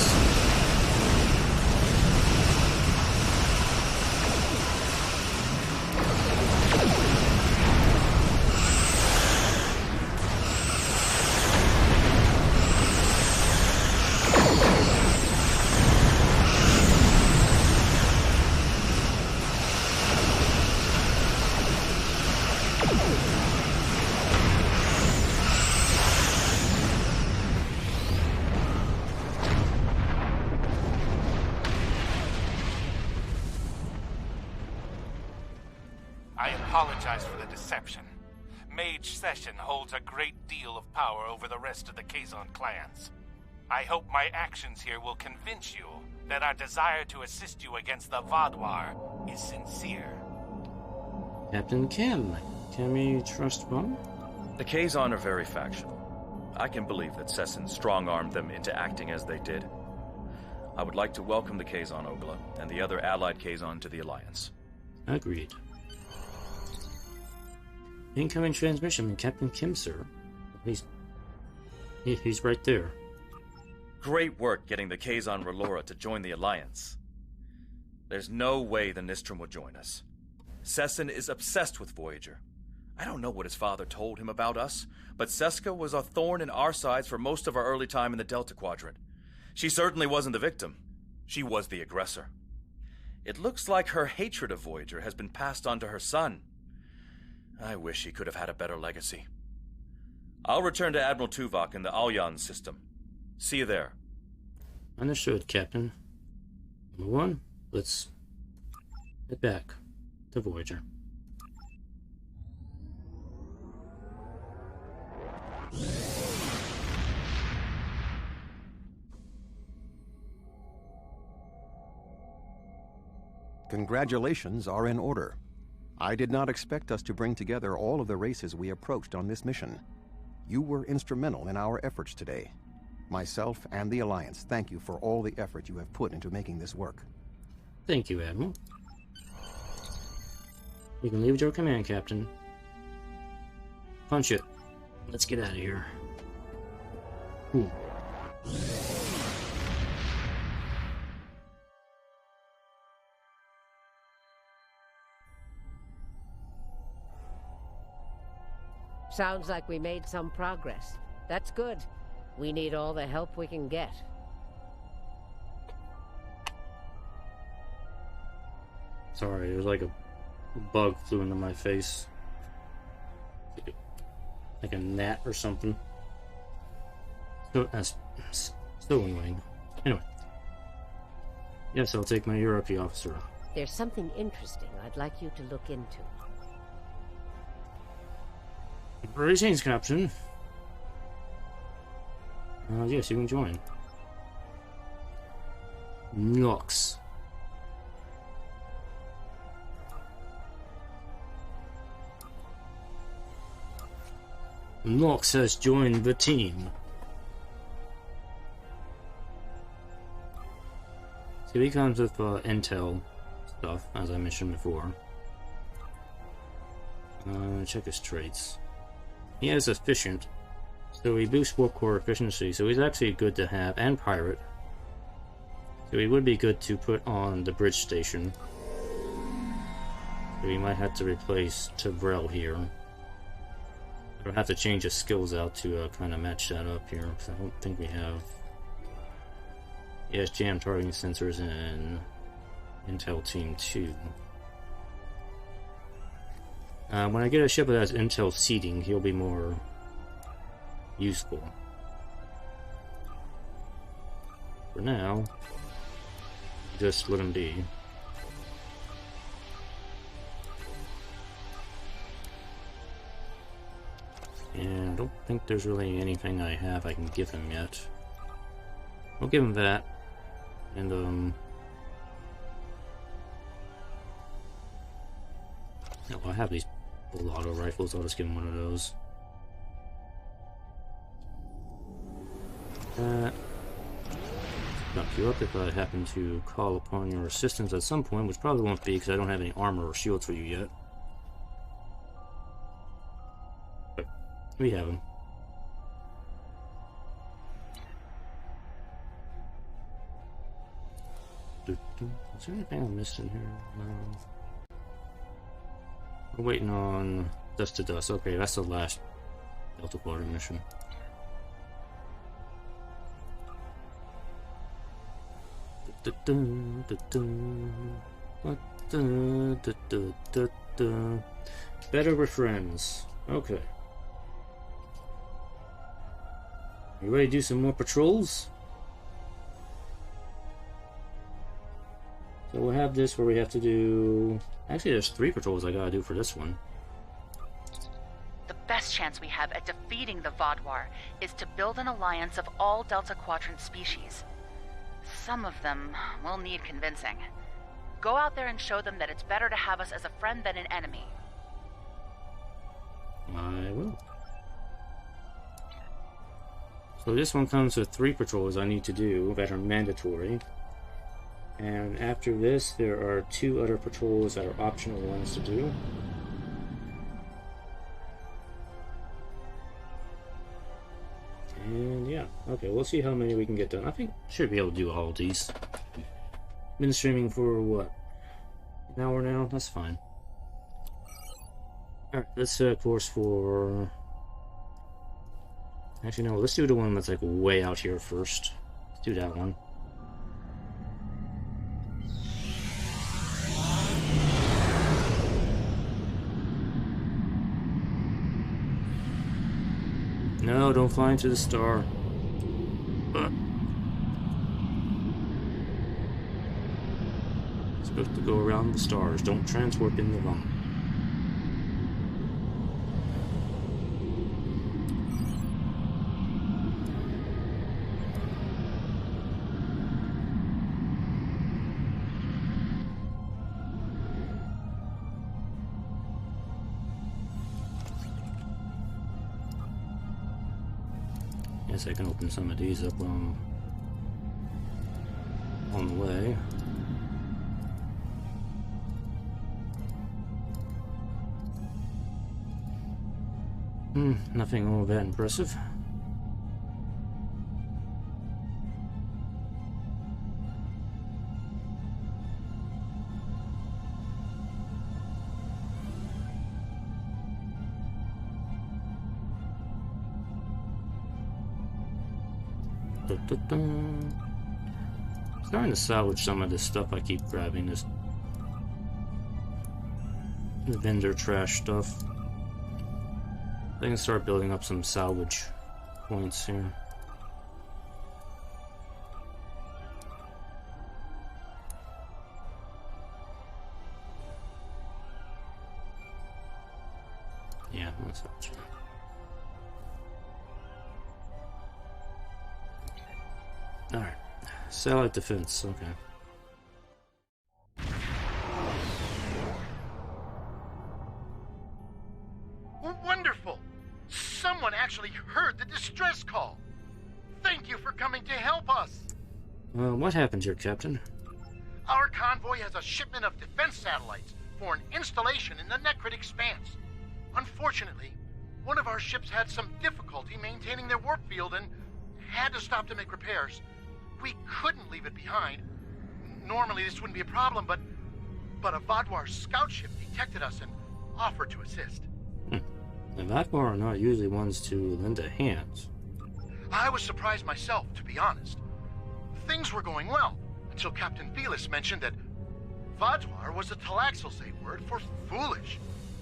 I apologize for the deception. Mage Session holds a great deal of power over the rest of the Kazon clans. I hope my actions here will convince you that our desire to assist you against the Vaadwaur is sincere. Captain Kim, can we trust one? The Kazon are very factional. I can believe that Sesson strong-armed them into acting as they did. I would like to welcome the Kazon Ogla and the other allied Kazon to the Alliance. Agreed. Incoming transmission from Captain Kim, sir. He's right there. Great work getting the Kazon Relora to join the Alliance. There's no way the Nistrum will join us. Sessin is obsessed with Voyager. I don't know what his father told him about us, but Seska was a thorn in our sides for most of our early time in the Delta Quadrant. She certainly wasn't the victim. She was the aggressor. It looks like her hatred of Voyager has been passed on to her son. I wish he could have had a better legacy. I'll return to Admiral Tuvok in the Alyan system. See you there. Understood, Captain. Number one, let's head back to Voyager. Congratulations are in order. I did not expect us to bring together all of the races we approached on this mission. You were instrumental in our efforts today. Myself and the Alliance thank you for all the effort you have put into making this work. Thank you, Admiral. You can leave at your command, Captain. Punch it. Let's get out of here. Ooh. Sounds like we made some progress. That's good. We need all the help we can get. Sorry, it was like a bug flew into my face. Like a gnat or something. So, that's so annoying. Anyway. Yes, I'll take my ERP officer. There's something interesting I'd like you to look into. Greetings, Captain. Yes, you can join. Nox. Nox has joined the team. So he comes with intel stuff, as I mentioned before. Check his traits. He is efficient, so he boosts warp core efficiency, so he's actually good to have, and pirate. So he would be good to put on the bridge station. So we might have to replace Tavrel here. Or have to change his skills out to kind of match that up here, because I don't think we have... Yes, jam targeting sensors in Intel Team 2. When I get a ship that has Intel seating, he'll be more useful. For now, just let him be. And I don't think there's really anything I have I can give him yet. I'll give him that. And, yeah, well, I have these full auto rifles, I'll just give him one of those. Knock you up if I happen to call upon your assistance at some point, which probably won't be because I don't have any armor or shields for you yet. But we have them. Is there anything I'm missing here? No. We're waiting on Dust to Dust. Okay, that's the last Delta Quadrant mission. Better with friends. Okay. You ready to do some more patrols? So we'll have this where we have to do... Actually, there's 3 patrols I gotta do for this one. The best chance we have at defeating the Vaadwaur is to build an alliance of all Delta Quadrant species. Some of them will need convincing. Go out there and show them that it's better to have us as a friend than an enemy. I will. So this one comes with 3 patrols I need to do that are mandatory. And after this, there are 2 other patrols that are optional ones to do. And yeah, okay, we'll see how many we can get done. I think should be able to do all of these. Been streaming for what? An hour now? That's fine. Alright, let's set a course for... Actually, no, let's do the one that's like way out here first. Let's do that one. No, don't fly into the star. It's supposed to go around the stars. Don't transport in the wrong. Guess I can open some of these up on the way. Nothing all that impressive. Starting to salvage some of this stuff I keep grabbing, this vendor trash stuff. I can start building up some salvage points here. Yeah, that's salvage. Alright. Satellite defense, okay. Wonderful! Someone actually heard the distress call. Thank you for coming to help us. What happened here, Captain? Our convoy has a shipment of defense satellites for an installation in the Necrit Expanse. Unfortunately, one of our ships had some difficulty maintaining their warp field and had to stop to make repairs. We couldn't leave it behind. Normally this wouldn't be a problem, but a Vaadwaur scout ship detected us and offered to assist. The Vaadwaur are not usually ones to lend a hand. I was surprised myself, to be honest. Things were going well, until Captain Velis mentioned that Vaadwaur was a Talaxalsate word for foolish,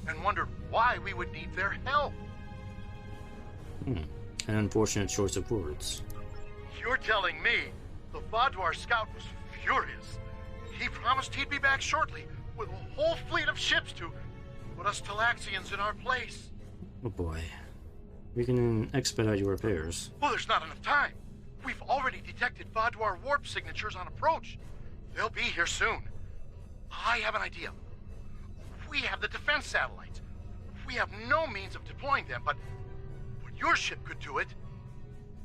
and wondered why we would need their help. An unfortunate choice of words. You're telling me the Vaadwaur scout was furious. He promised he'd be back shortly with a whole fleet of ships to put us Talaxians in our place. Oh boy. We can expedite your repairs. Well, there's not enough time. We've already detected Vaadwaur warp signatures on approach. They'll be here soon. I have an idea. We have the defense satellites. We have no means of deploying them, but your ship could do it.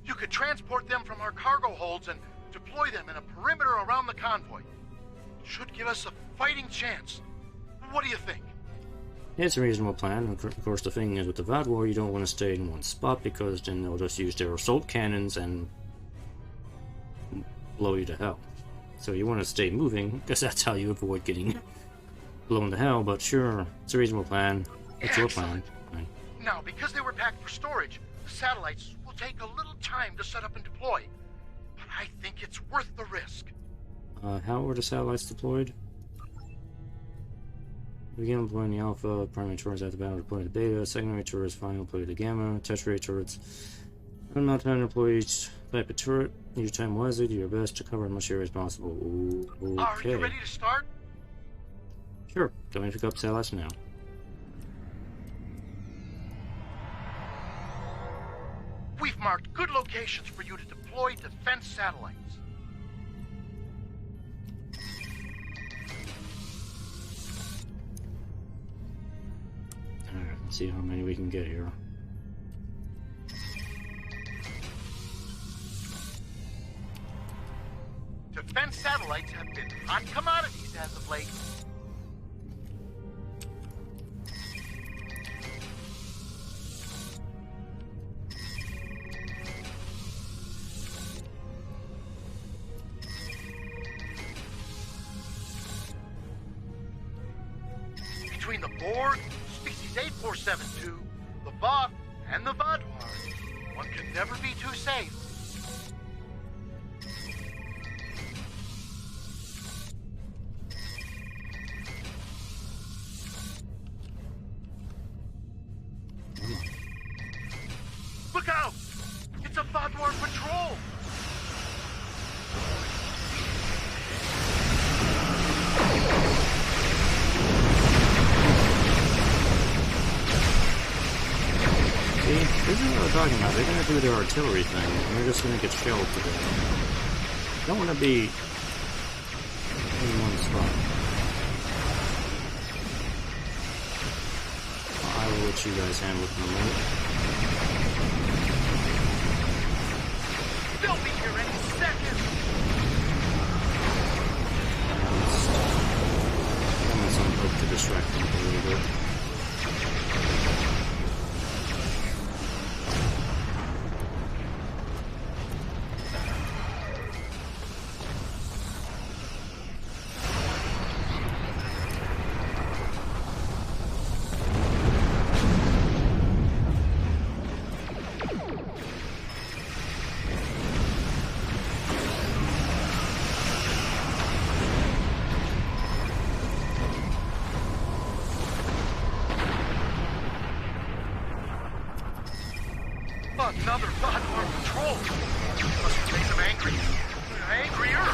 You could transport them from our cargo holds and deploy them in a perimeter around the convoy. Should give us a fighting chance. What do you think? It's a reasonable plan. Of course, the thing is with the Vaadwaur, you don't want to stay in one spot because then they'll just use their assault cannons and blow you to hell. So you want to stay moving because that's how you avoid getting blown to hell. But sure, it's a reasonable plan. It's your plan. Right. Now, because they were packed for storage, the satellites will take a little time to set up and deploy. But I think it's worth the risk. How were the satellites deployed? Begin deploying the Alpha, primary turrets at the battle, deploy the Beta, secondary turrets, final deploy the Gamma, tertiary turrets. Not time to deploy each type of turret. Use your time wisely, do your best to cover as much area as possible. Okay. Are you ready to start? Sure, go and pick up satellites now. We've marked good locations for you to deploy defense satellites. Alright, let's see how many we can get here. Defense satellites have been hot commodities as of late. Between the Borg, species 8472, the Voth, and the Vaadwaur, one can never be too safe. Look out! It's a Vaadwaur patrol! See, this is what we're talking about. They're gonna do their artillery thing, and we're just gonna get shelled to death. Don't wanna be in one spot. I will let you guys handle it in a minute. They'll be here any second! I'm on some hope to distract them a little bit. Another Vaadwaur patrol! Must have made them angry. Angrier!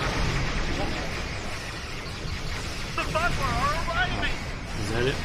The Vaadwaur are arriving! Is that it?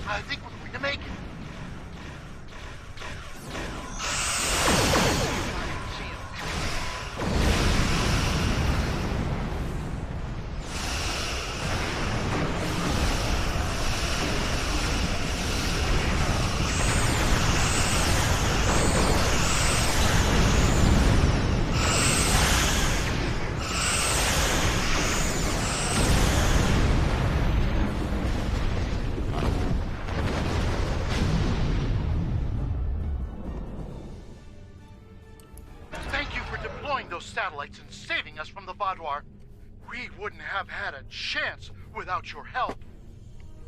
I think we're going to make it. Satellites and saving us from the Vaadwaur. We wouldn't have had a chance without your help.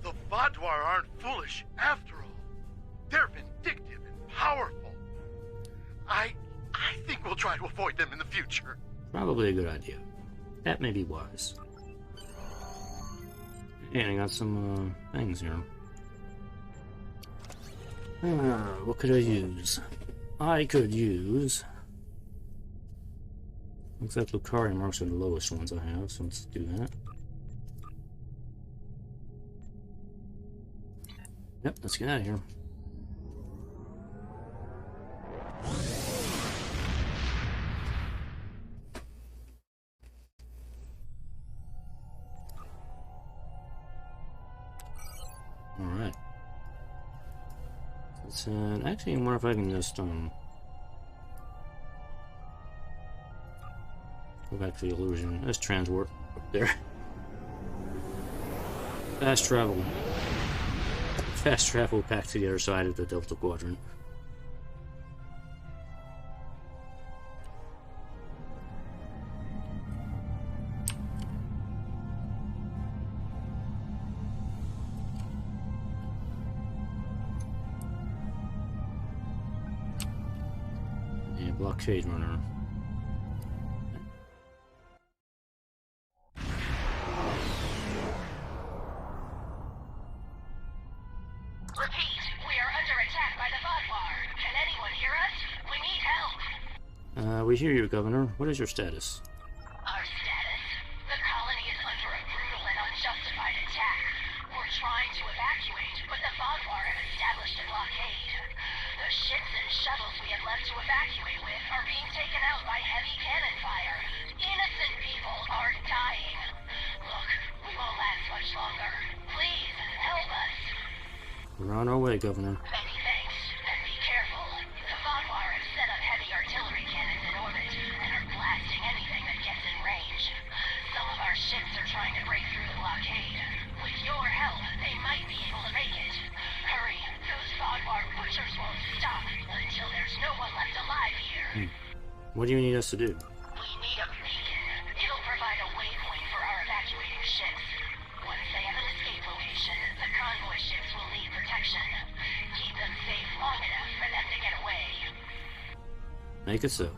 The Vaadwaur aren't foolish after all. They're vindictive and powerful. I think we'll try to avoid them in the future. Probably a good idea. That may be wise. And I got some things here. What could I use? I could use... Looks like Lucari marks are the lowest ones I have, so let's do that. Yep, let's get out of here. Alright. So actually, I wonder if I can just, go back to the illusion. There's transport up there. Fast travel. Fast travel back to the other side of the Delta Quadrant. Yeah, blockade runner. We hear you, Governor. What is your status? Our status? The colony is under a brutal and unjustified attack. We're trying to evacuate, but the Vaadwaur have established a blockade. The ships and shuttles we had left to evacuate with are being taken out by heavy cannon fire. Innocent people are dying. Look, we won't last much longer. Please, help us. We're on our way, Governor. Many thanks, and be careful. The Vaadwaur have set up heavy artillery cannons in orbit and are blasting anything that gets in range. Some of our ships are trying to break through the blockade. With your help, they might be able to make it. Hurry, those Vaadwaur butchers won't stop until there's no one left alive here. What do you need us to do? We need a beacon. It'll provide a waypoint for our evacuating ships. Once they have an escape location, the convoy ships will need protection. Keep them safe long enough for them to get away. Make it so.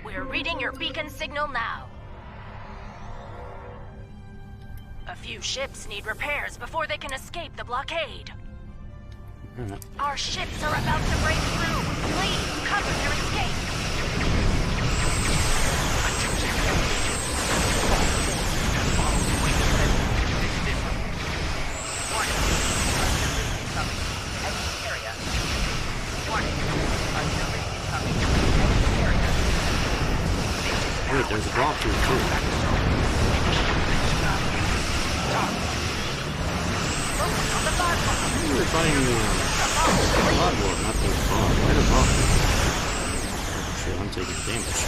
We're reading your beacon signal now. A few ships need repairs before they can escape the blockade. Our ships are about to break through. Please, cover their escape. Wait, there's a block here too. We were fighting the Vaadwaur, not the bomb. Why the bomb? Sure, I'm taking damage.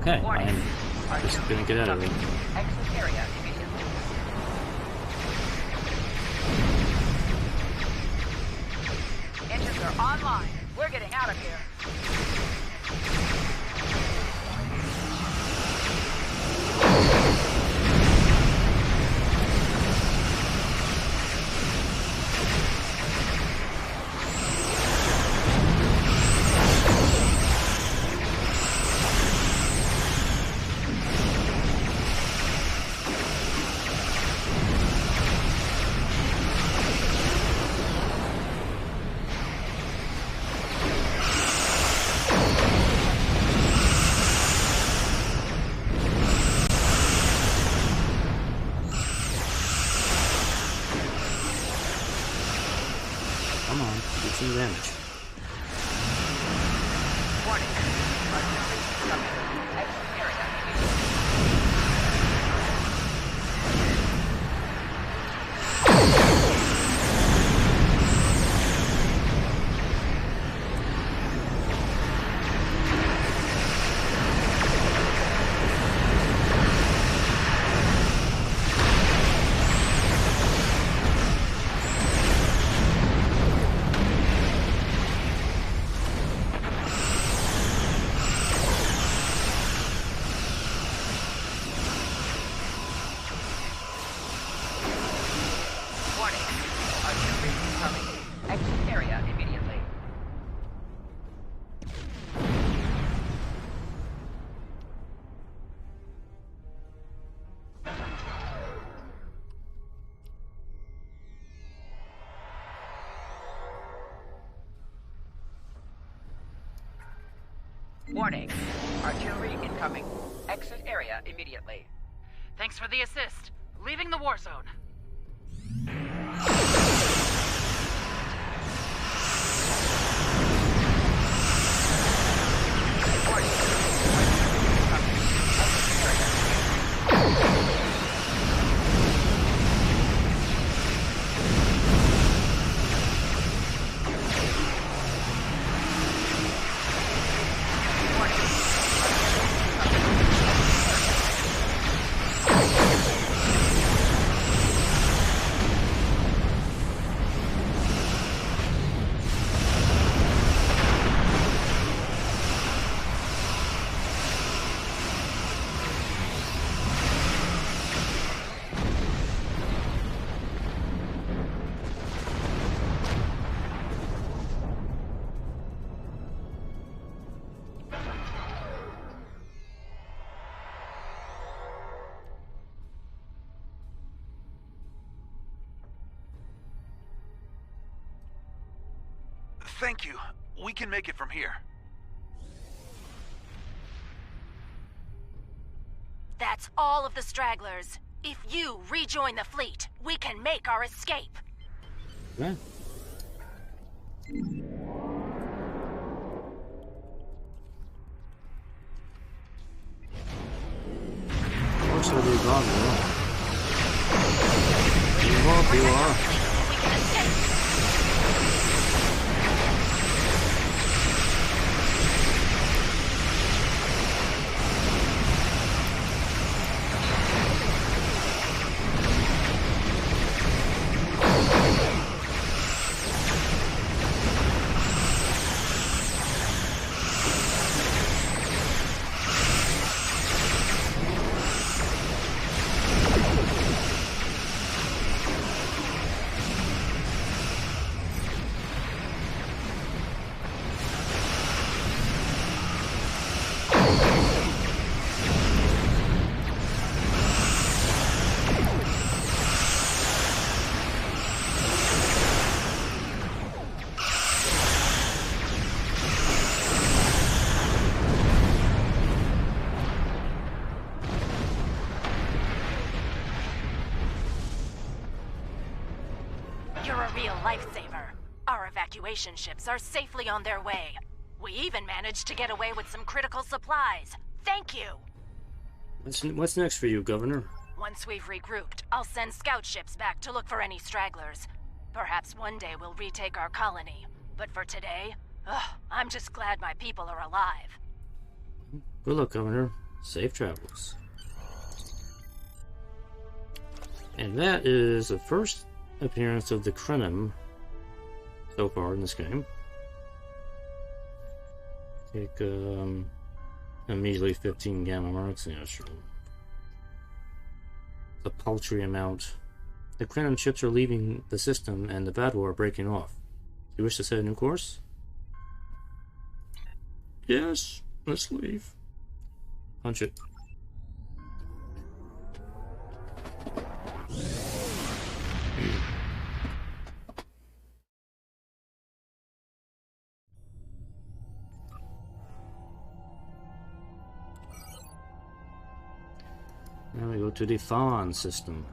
Okay, I'm just gonna get out of here. Exit area immediately. Come on, do some damage. Warning. Artillery coming. Exit area. Warning. Artillery incoming. Exit area immediately. Thanks for the assist. Leaving the war zone. Thank you. We can make it from here. That's all of the stragglers. If you rejoin the fleet, we can make our escape. Yeah. Looks like we've gone wrong. You are. We can escape. You're a real lifesaver. Our evacuation ships are safely on their way. We even managed to get away with some critical supplies. Thank you! What's next for you, Governor? Once we've regrouped, I'll send scout ships back to look for any stragglers. Perhaps one day we'll retake our colony. But for today, I'm just glad my people are alive. Good luck, Governor. Safe travels. And that is the first appearance of the Krenim so far in this game. Take immediately 15 gamma marks. Yeah, sure. A paltry amount. The Krenim ships are leaving the system and the Vaadwaur are breaking off. Do you wish to set a new course? Yes, let's leave. Punch it. Now we go to the Thawne system.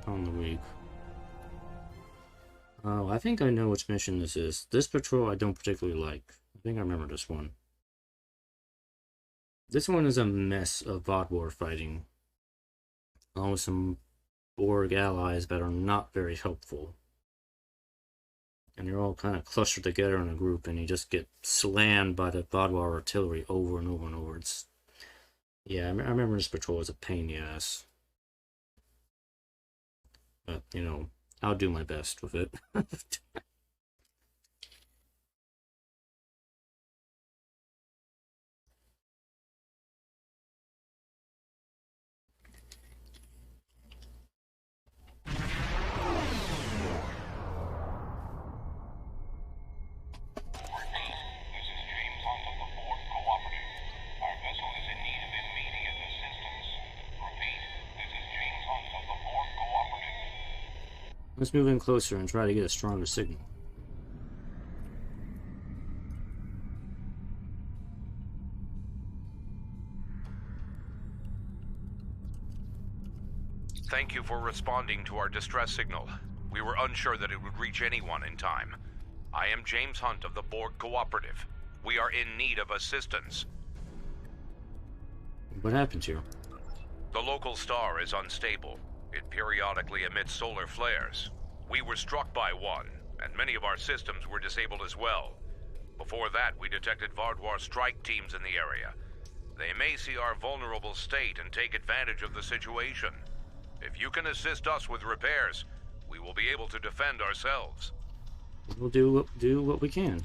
Upon the week. Oh, I think I know which mission this is. This patrol I don't particularly like. I think I remember this one. This one is a mess of Vaadwaur fighting, along with some Borg allies that are not very helpful. And you're all kind of clustered together in a group, and you just get slammed by the Vaadwaur artillery over and over and over. Yeah, I remember this patrol was a pain in the ass. But, you know, I'll do my best with it. Let's move in closer and try to get a stronger signal. Thank you for responding to our distress signal. We were unsure that it would reach anyone in time. I am James Hunt of the Borg Cooperative. We are in need of assistance. What happened here? The local star is unstable. It periodically emits solar flares. We were struck by one, and many of our systems were disabled as well. Before that, we detected Vaadwaur strike teams in the area. They may see our vulnerable state and take advantage of the situation. If you can assist us with repairs, we will be able to defend ourselves. We'll do what we can.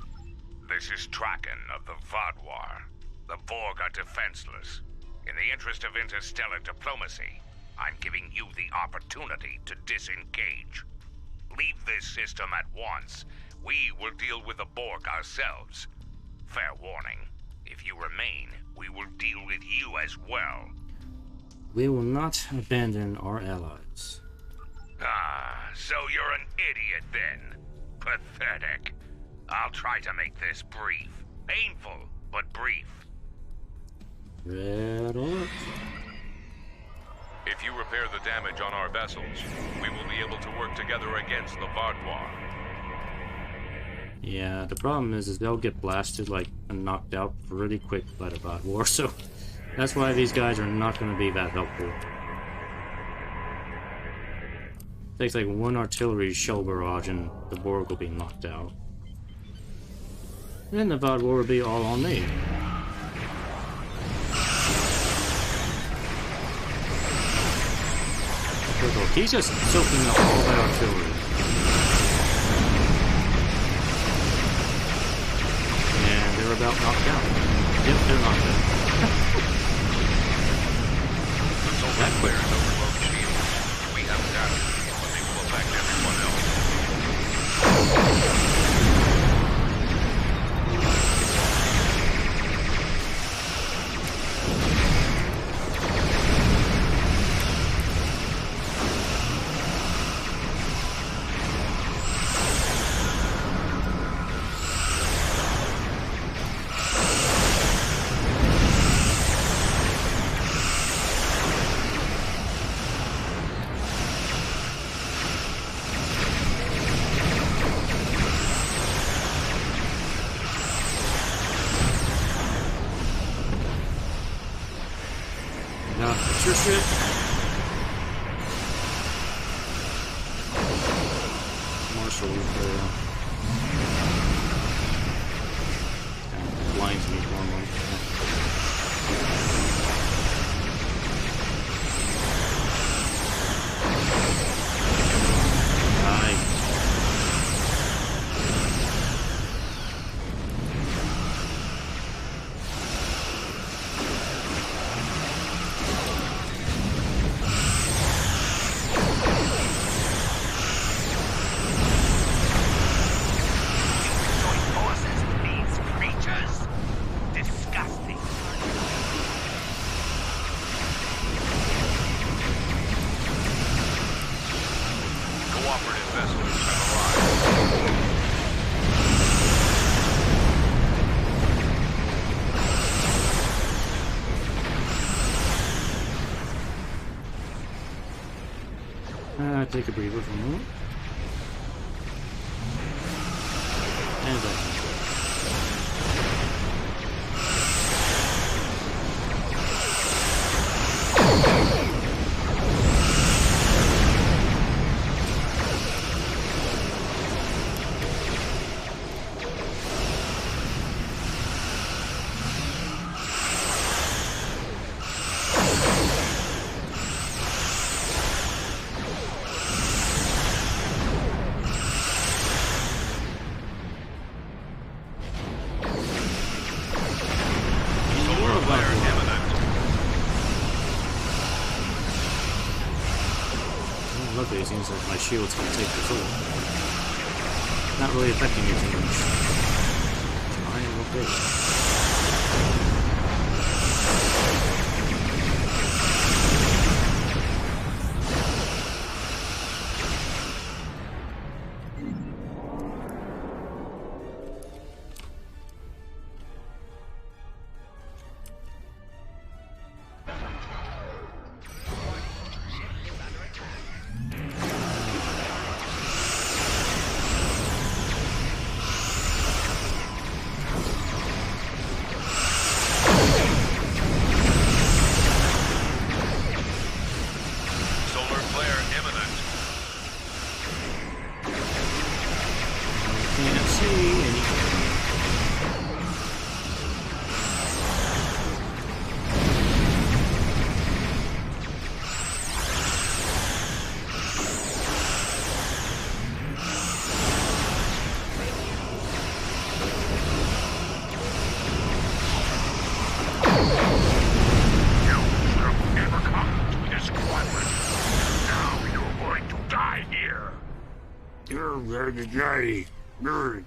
This is Traken of the Vaadwaur. The Borg are defenseless. In the interest of interstellar diplomacy, I'm giving you the opportunity to disengage. Leave this system at once. We will deal with the Borg ourselves. Fair warning, if you remain, we will deal with you as well. We will not abandon our allies. Ah, so you're an idiot then. Pathetic. I'll try to make this brief. Painful, but brief. Red alert. If you repair the damage on our vessels, we will be able to work together against the Vaadwaur. Yeah, the problem is they'll get blasted like and knocked out really quick by the Vaadwaur, so that's why these guys are not going to be that helpful. Takes like one artillery shell barrage and the Borg will be knocked out. And then the Vaadwaur will be all on me. He's just soaking up all that artillery. And they're about knocked out. Yep, they're knocked out. The solar flares overload shields. We have damage, but they will affect everyone else. Your ship. Marshal there. Blinds me for a moment. take a breather for a moment. And back into it. It seems like my shield's gonna take the full. Not really affecting me too much. I am okay. Yay! Nerd.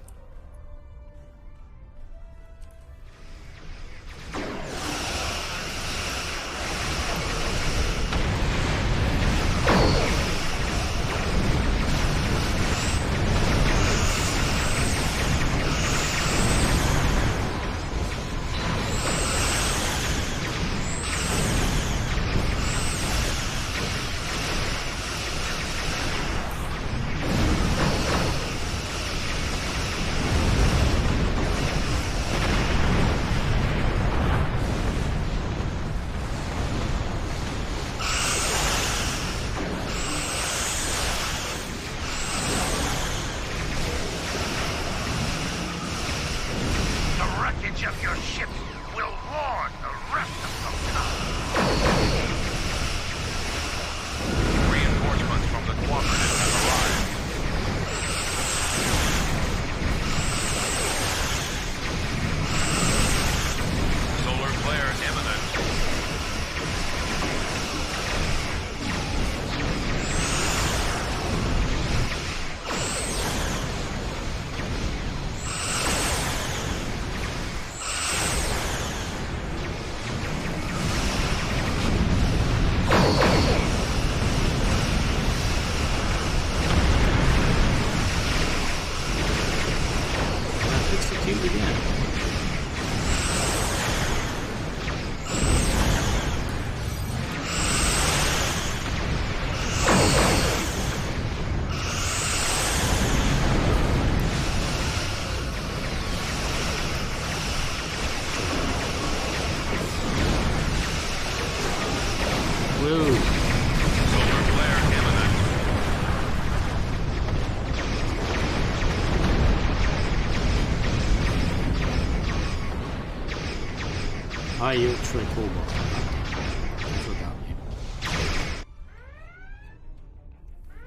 You actually cool ball. That's what got me.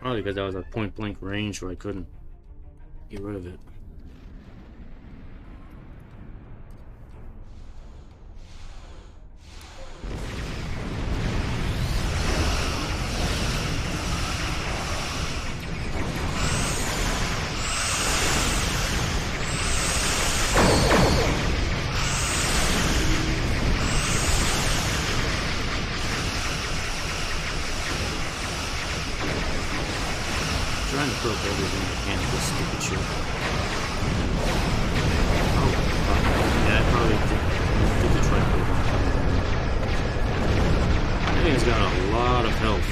Probably because that was a point blank range where I couldn't get rid of it. Trying to broke everything I can with this stupid shit. Oh, yeah, I probably did the tripod. That thing's got a lot of health.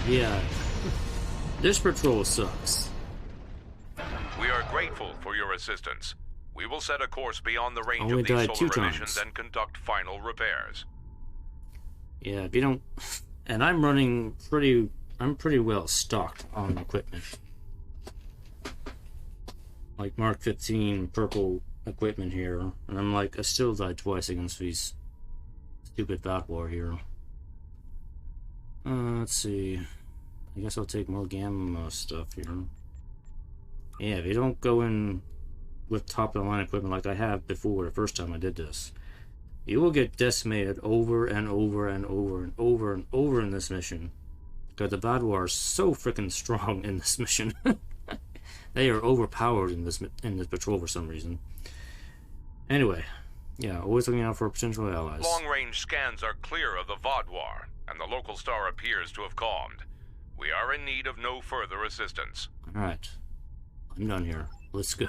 Yeah. This patrol sucks. We are grateful for your assistance. We will set a course beyond the range Only of these died solar 2 emissions times. and conduct final repairs. Yeah, if you don't... And I'm pretty well stocked on equipment. Like Mark 15 purple equipment here. And I'm like, I still died twice against these stupid Vaadwaur here. Let's see. I guess I'll take more gamma stuff here. Yeah, if you don't go in with top-of-the-line equipment like I have before the first time I did this, you will get decimated over and over and over and over and over in this mission. Because the Vaadwaur are so freaking strong in this mission. They are overpowered in this patrol for some reason. Anyway, yeah, always looking out for potential allies. Long-range scans are clear of the Vaadwaur, and the local star appears to have calmed. We are in need of no further assistance. Alright. I'm done here. Let's go.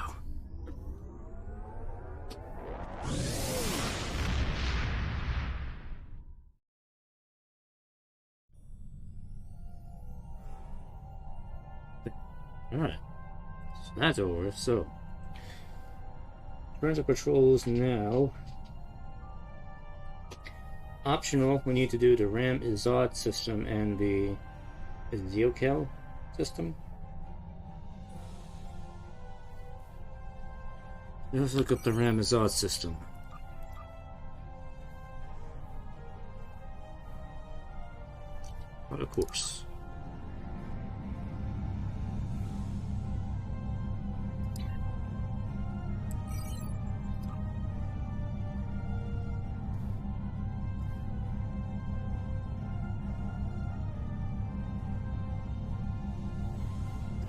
Alright. So that's over. So, Forensic patrols now. Optional, we need to do the Ram Izod system and the Zeokel system. Let's look up the Ram Izod system. But of course.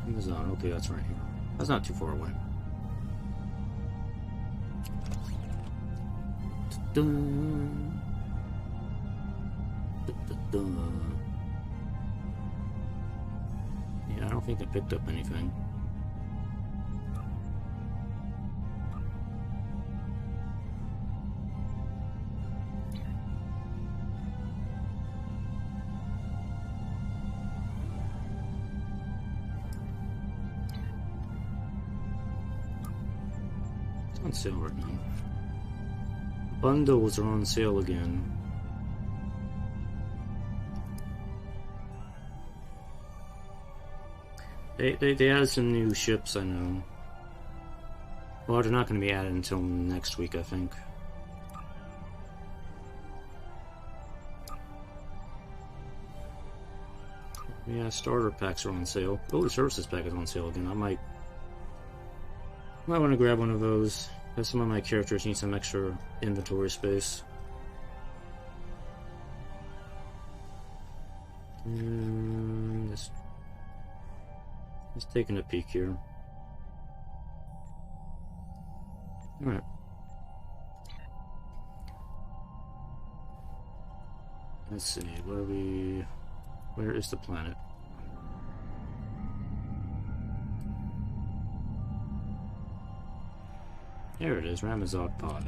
Amazon, okay, that's right here. That's not too far away. Dun, dun, dun. Yeah, I don't think I picked up anything. It's on sale right now. Bundles are on sale again. They added some new ships, I know. Well, they're not going to be added until next week, I think. Yeah, starter packs are on sale. Oh, the services pack is on sale again. I might want to grab one of those. Because some of my characters need some extra inventory space. Just taking a peek here. Alright. Let's see, where is the planet? There it is, Ramazod Pod.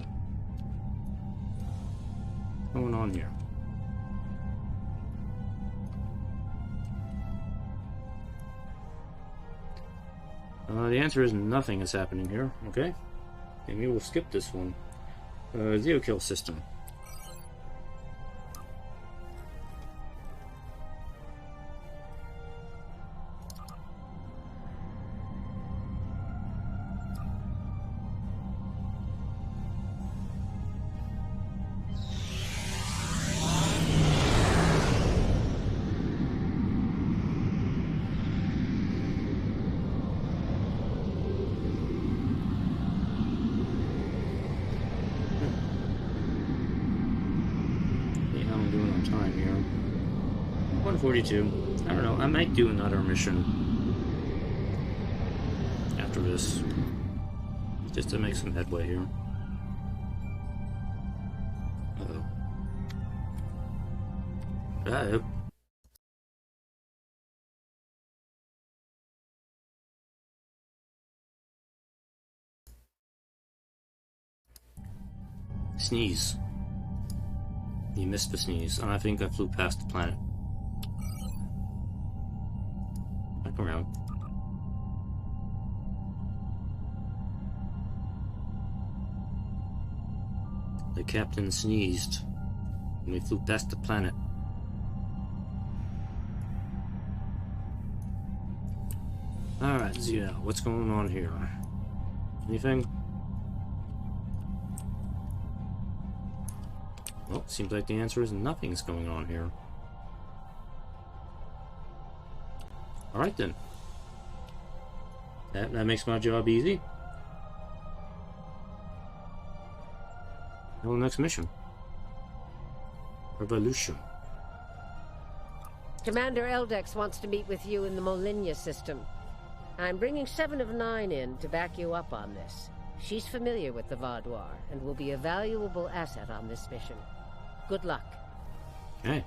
What's going on here? The answer is nothing is happening here, okay? And we will skip this one. Zeokill system. I'm doing on time here. 142. I don't know, I might do another mission after this. Just to make some headway here. Uh-oh. Uh-oh. Sneeze. You missed the sneeze, and I think I flew past the planet. Back around. The captain sneezed, and we flew past the planet. Alright, Zia, what's going on here? Anything? Well, seems like the answer is nothing's going on here. Alright then. That makes my job easy. Well, next mission. Revolution. Commander Eldex wants to meet with you in the Molinia system. I'm bringing 7 of 9 in to back you up on this. She's familiar with the Vaadwaur and will be a valuable asset on this mission. Good luck. Okay.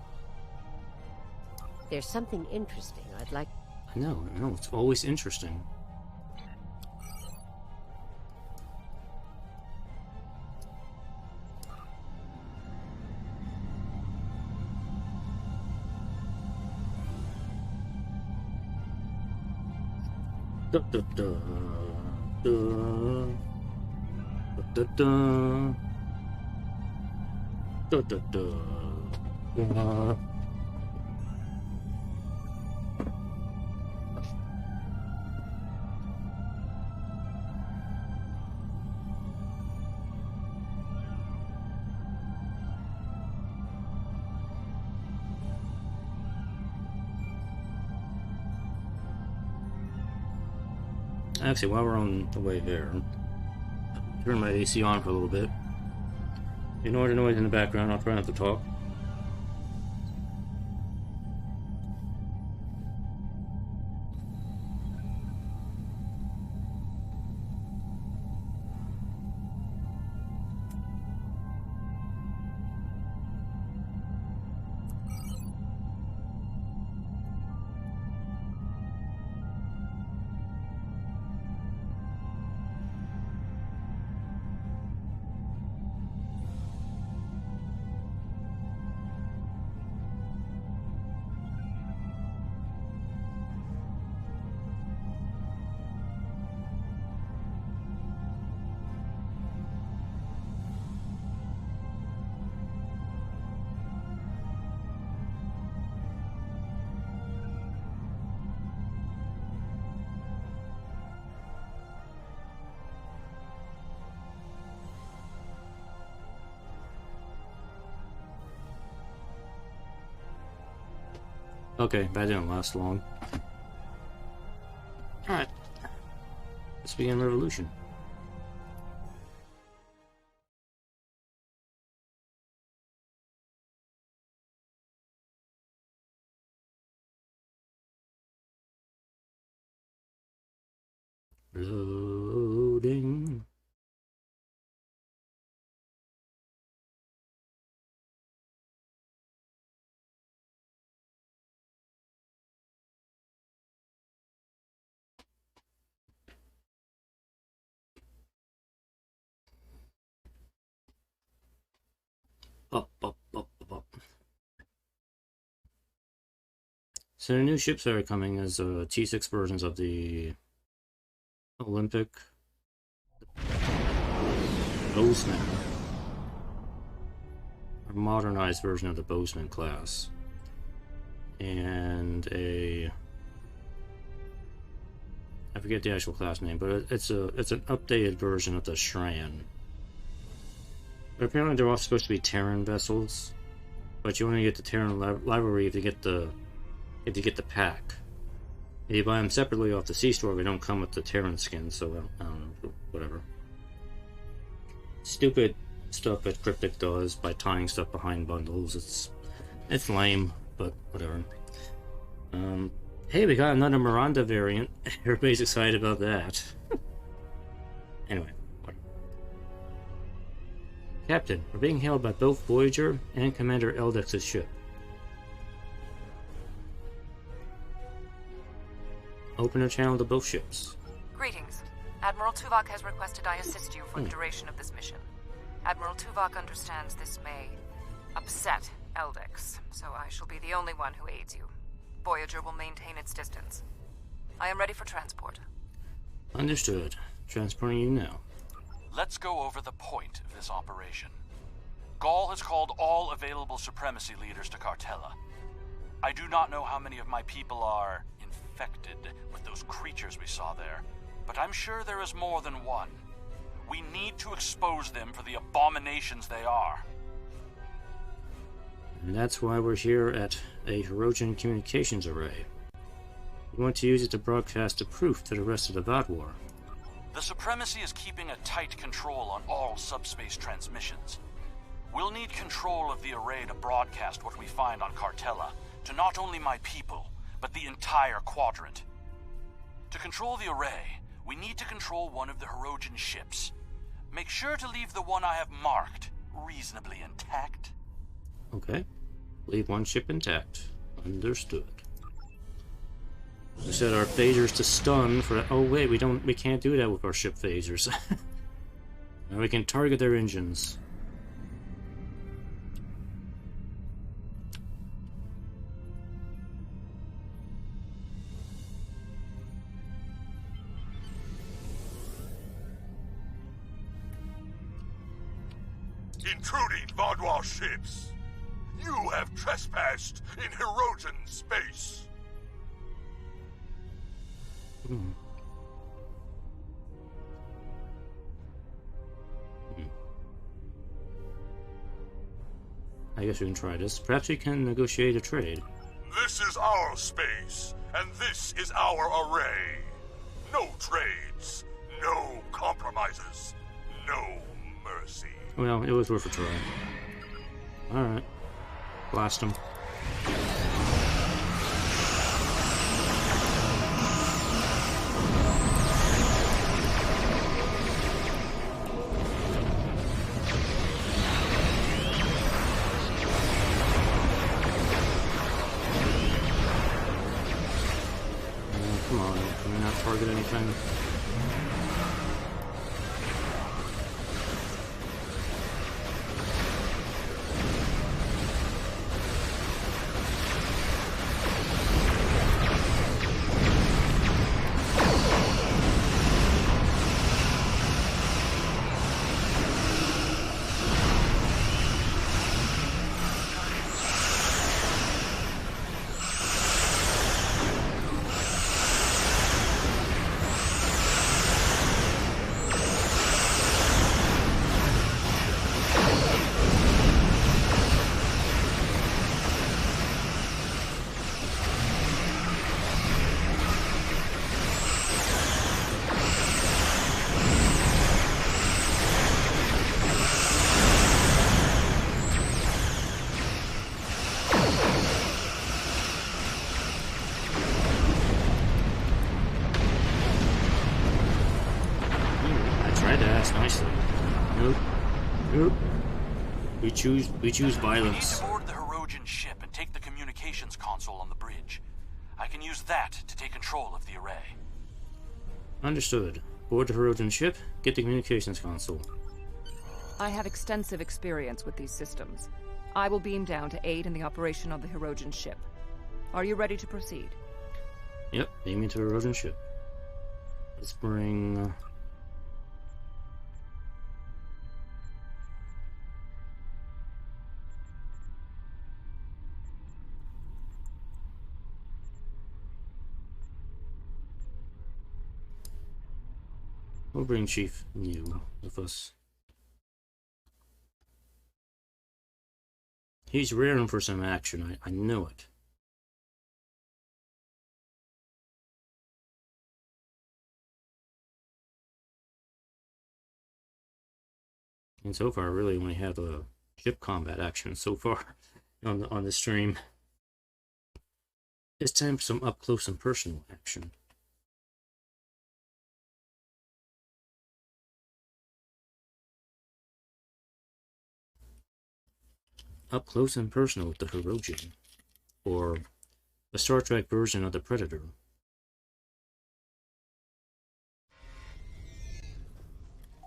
There's something interesting I'd like... I know, it's always interesting. Da, da, da, da, da, da, da, da, da. Actually, while we're on the way there, turn my AC on for a little bit. Ignore the noise in the background, I'll try not to talk. Okay, that didn't last long. Alright. Let's begin revolution. Loading. Up. So the new ships that are coming is T6 versions of the Olympic Bozeman. A modernized version of the Bozeman class. And I forget the actual class name, but it's an updated version of the Shran. But apparently they're all supposed to be Terran vessels, but you only get the Terran library if you get the pack. If you buy them separately off the C-store, they don't come with the Terran skin, so I don't know, whatever. Stupid stuff that Cryptic does by tying stuff behind bundles. It's lame, but whatever. Hey, we got another Miranda variant. Everybody's excited about that. Anyway. Captain, we're being hailed by both Voyager and Commander Eldex's ship. Open a channel to both ships. Greetings. Admiral Tuvok has requested I assist you for the duration of this mission. Admiral Tuvok understands this may upset Eldix, so I shall be the only one who aids you. Voyager will maintain its distance. I am ready for transport. Understood. Transporting you now. Let's go over the point of this operation. Gaul has called all available supremacy leaders to Cartella. I do not know how many of my people are infected with those creatures we saw there, but I'm sure there is more than one. We need to expose them for the abominations they are. And that's why we're here at a Hirogen communications array. We want to use it to broadcast the proof to the rest of the Vaadwaur. The Supremacy is keeping a tight control on all subspace transmissions. We'll need control of the array to broadcast what we find on Cartella to not only my people, but the entire quadrant. To control the array, we need to control one of the Hirogen ships. Make sure to leave the one I have marked reasonably intact. Okay. Leave one ship intact. Understood. We set our phasers to stun for that. Oh wait, we can't do that with our ship phasers. Now we can target their engines. Intruding Vaadwaur ships! You have trespassed in Hirogen space! I guess we can try this. Perhaps we can negotiate a trade. This is our space, and this is our array. No trades, no compromises, no mercy. Well, it was worth a try. Alright. Blast them. Come on, can we not target anything? Nicely. Nope. Nope. We choose violence. We need to board the Hirogen ship and take the communications console on the bridge. I can use that to take control of the array. Understood. Board the Hirogen ship, get the communications console. I have extensive experience with these systems. I will beam down to aid in the operation of the Hirogen ship. Are you ready to proceed? Yep, beam me to the Hirogen ship. Let's bring... We'll bring Chief New with us. He's raring for some action, I know it. And so far, I really only have a ship combat action so far on the stream. It's time for some up close and personal action. Up close and personal with the Hirogen, or the Star Trek version of the Predator.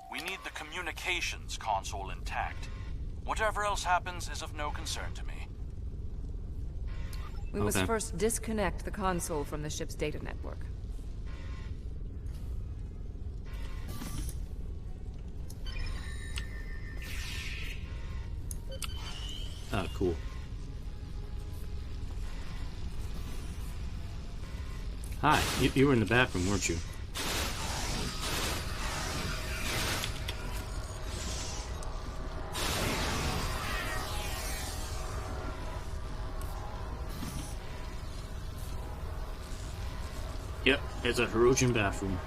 We need the communications console intact. Whatever else happens is of no concern to me. We must first disconnect the console from the ship's data network. Ah, cool. Hi, you were in the bathroom, weren't you? Yep, it's a Hirogen bathroom.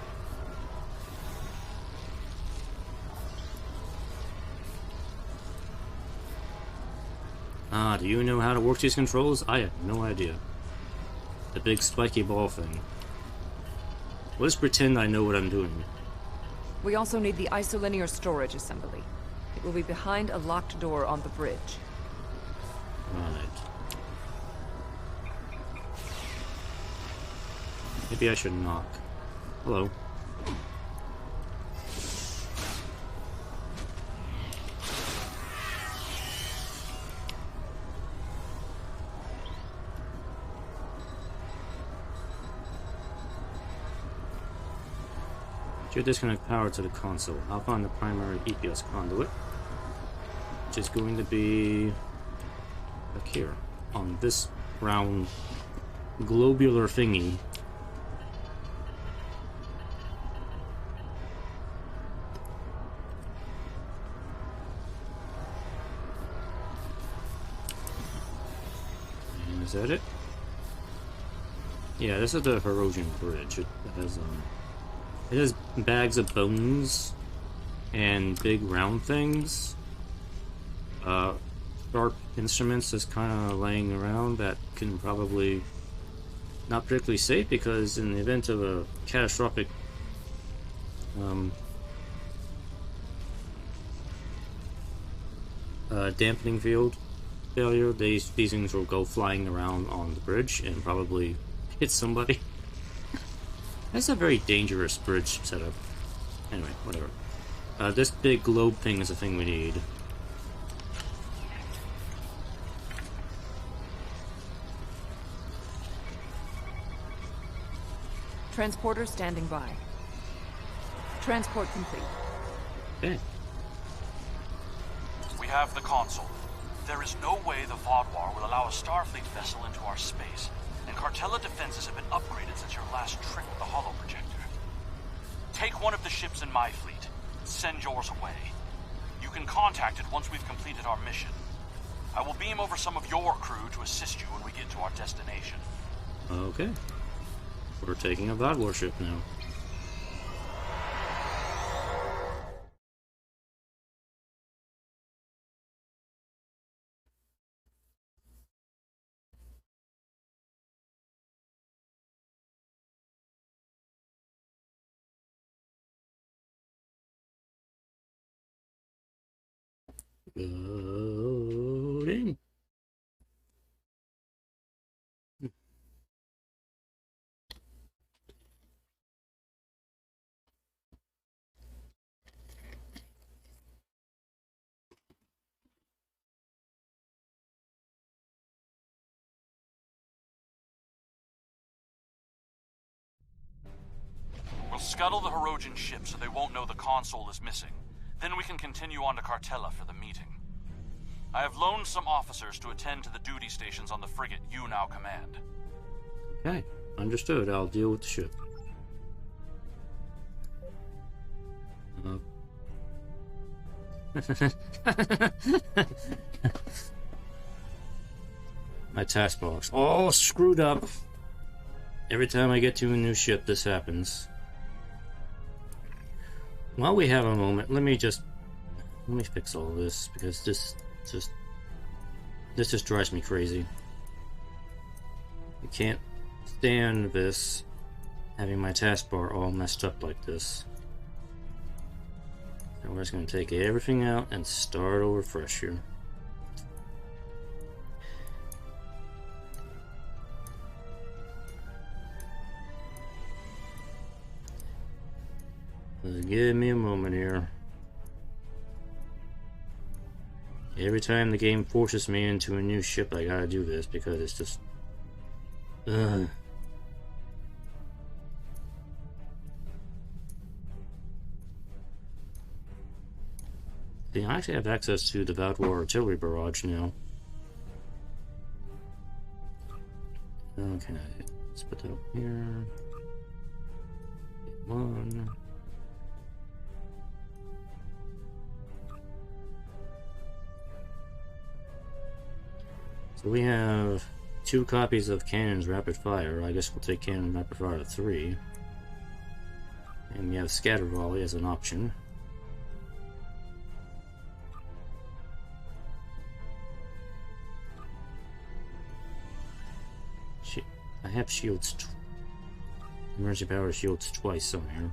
Ah, do you know how to work these controls? I have no idea. The big spiky ball thing. Let's pretend I know what I'm doing. We also need the isolinear storage assembly. It will be behind a locked door on the bridge. Right. Maybe I should knock. Hello. Should disconnect power to the console. I'll find the primary EPS conduit, which is going to be back here on this round globular thingy. And is that it? Yeah, this is the Hirogen bridge. It has bags of bones and big round things. Sharp instruments is kind of laying around that can probably not particularly safe, because in the event of a catastrophic dampening field failure, these things will go flying around on the bridge and probably hit somebody. That's a very dangerous bridge setup. Anyway, whatever. This big globe thing is the thing we need. Transporter standing by. Transport complete. Okay. We have the console. There is no way the Vaadwaur will allow a Starfleet vessel into our space, and Cartella defenses have been upgraded since your last trick with the holo projector. Take one of the ships in my fleet. Send yours away. You can contact it once we've completed our mission. I will beam over some of your crew to assist you when we get to our destination. Okay. We're taking a Vaadwaur ship now. Loading. We'll scuttle the Hirogen ship so they won't know the console is missing. Then we can continue on to Cartella for the meeting. I have loaned some officers to attend to the duty stations on the frigate you now command. Okay, understood. I'll deal with the ship. My taskbox. Oh, screwed up. Every time I get to a new ship, this happens. While we have a moment, let me fix all this, because this just drives me crazy. I can't stand this, having my taskbar all messed up like this. So we're just going to take everything out and start over fresh here. Give me a moment here. Every time the game forces me into a new ship, I gotta do this because it's just... Ugh. See, I actually have access to the Vaadwaur artillery barrage now. Okay, let's put that up here. One. So we have 2 copies of Cannon's Rapid Fire. I guess we'll take Cannon Rapid Fire to 3. And we have Scatter Volley as an option. I have shields. Emergency power shields twice somewhere.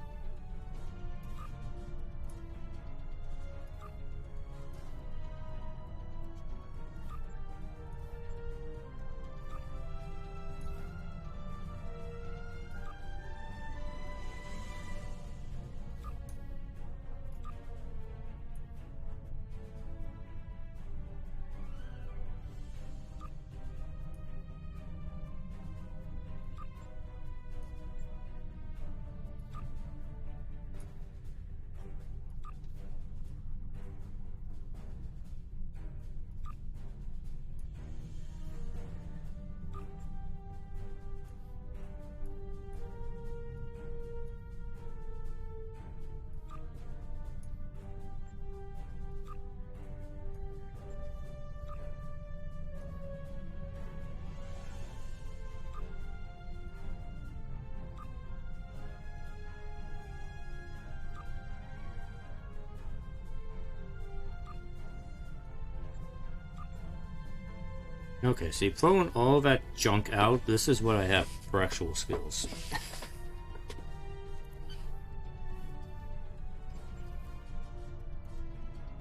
Okay, see, throwing all that junk out, this is what I have for actual skills.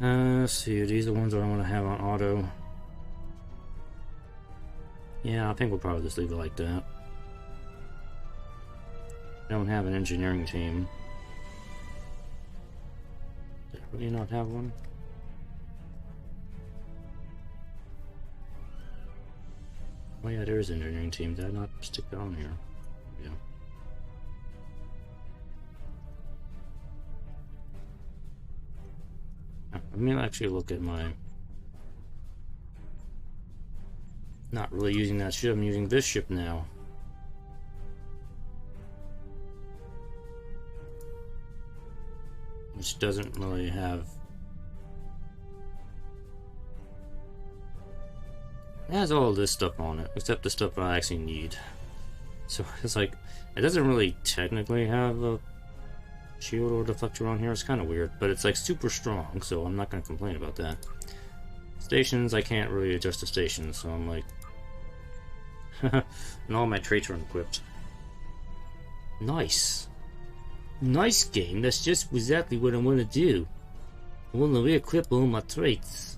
Let's see, these are the ones that I want to have on auto. Yeah, I think we'll probably just leave it like that. I don't have an engineering team. Did I really not have one? Oh yeah, there is an engineering team. Did I not stick that on here? Yeah. Let me actually look at my... Not really using that ship, I'm using this ship now. Which doesn't really have... It has all this stuff on it, except the stuff I actually need. So it's like, it doesn't really technically have a shield or deflector on here. It's kind of weird, but it's like super strong, so I'm not going to complain about that. Stations, I can't really adjust the stations, so I'm like... and all my traits are unequipped. Nice. Nice game, that's just exactly what I want to do. I want to re-equip all my traits.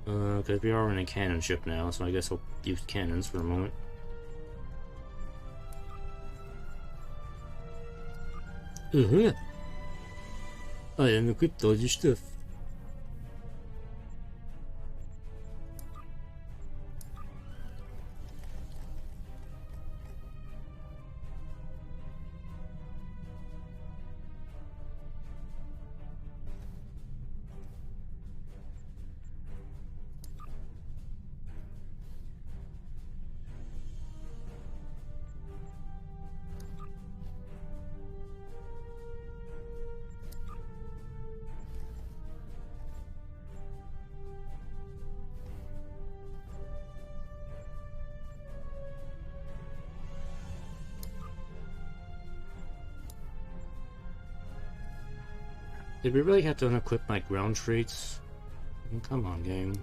Because we are in a cannon ship now, so I guess I'll use cannons for a moment. I unequipped all your stuff. Did we really have to unequip my ground traits? Come on, game.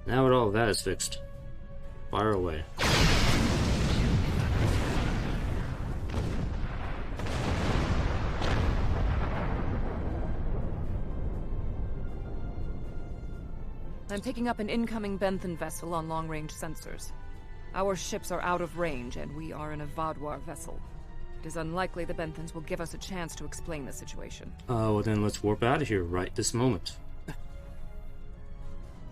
Now that all of that is fixed, fire away. I'm picking up an incoming Benthen vessel on long-range sensors. Our ships are out of range, and we are in a Vaadwaur vessel. It is unlikely the Benthens will give us a chance to explain the situation. Well then let's warp out of here right this moment.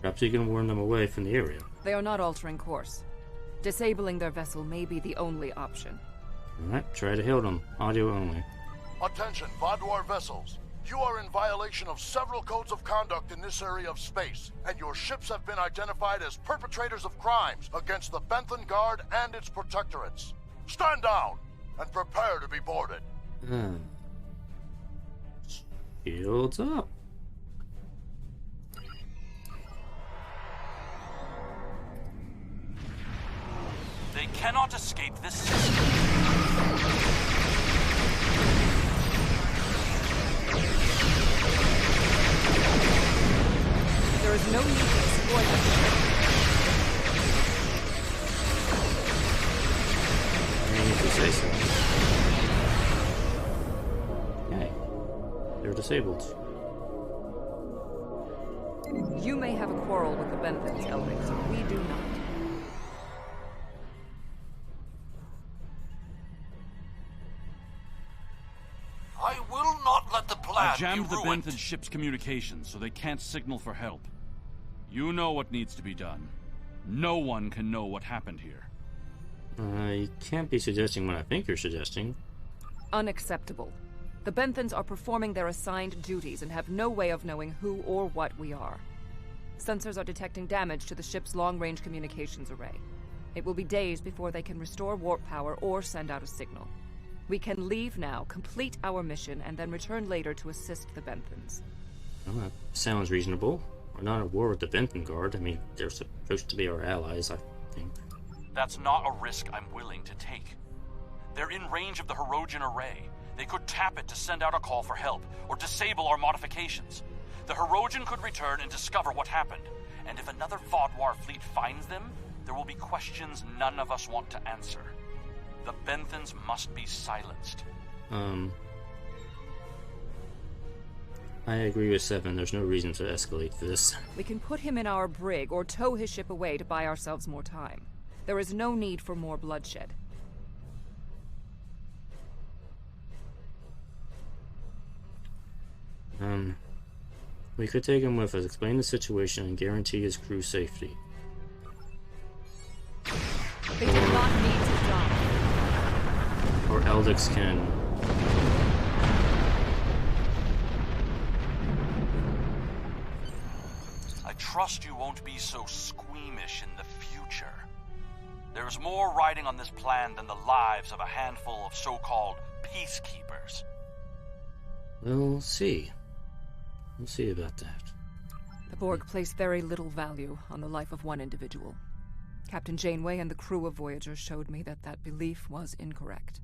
Perhaps you can warn them away from the area. They are not altering course. Disabling their vessel may be the only option. Alright, try to hail them. Audio only. Attention, Vaadwaur vessels. You are in violation of several codes of conduct in this area of space, and your ships have been identified as perpetrators of crimes against the Benthen Guard and its protectorates. Stand down and prepare to be boarded. Shields up. They cannot escape this system. There is no need to exploit them. I need to say so. Okay. They're disabled. You may have a quarrel with the Benthens, Eldix, but we do not. I will not let the plan I jammed be the ruined. Benthen ship's communications so they can't signal for help. You know what needs to be done. No one can know what happened here. You can't be suggesting what I think you're suggesting. Unacceptable. The Benthens are performing their assigned duties and have no way of knowing who or what we are. Sensors are detecting damage to the ship's long-range communications array. It will be days before they can restore warp power or send out a signal. We can leave now, complete our mission, and then return later to assist the Benthens. Well, that sounds reasonable. We're not at war with the Benthen Guard. I mean, they're supposed to be our allies, I think. That's not a risk I'm willing to take. They're in range of the Hirogen array. They could tap it to send out a call for help, or disable our modifications. The Hirogen could return and discover what happened. And if another Vaadwaur fleet finds them, there will be questions none of us want to answer. The Benthens must be silenced. I agree with Seven. There's no reason to escalate this. We can put him in our brig or tow his ship away to buy ourselves more time. There is no need for more bloodshed. We could take him with us, explain the situation, and guarantee his crew safety. They did not need to die. Or Eldix can... I trust you won't be so squeamish in the future. There is more riding on this plan than the lives of a handful of so-called peacekeepers. We'll see. We'll see about that. The Borg place very little value on the life of one individual. Captain Janeway and the crew of Voyager showed me that that belief was incorrect.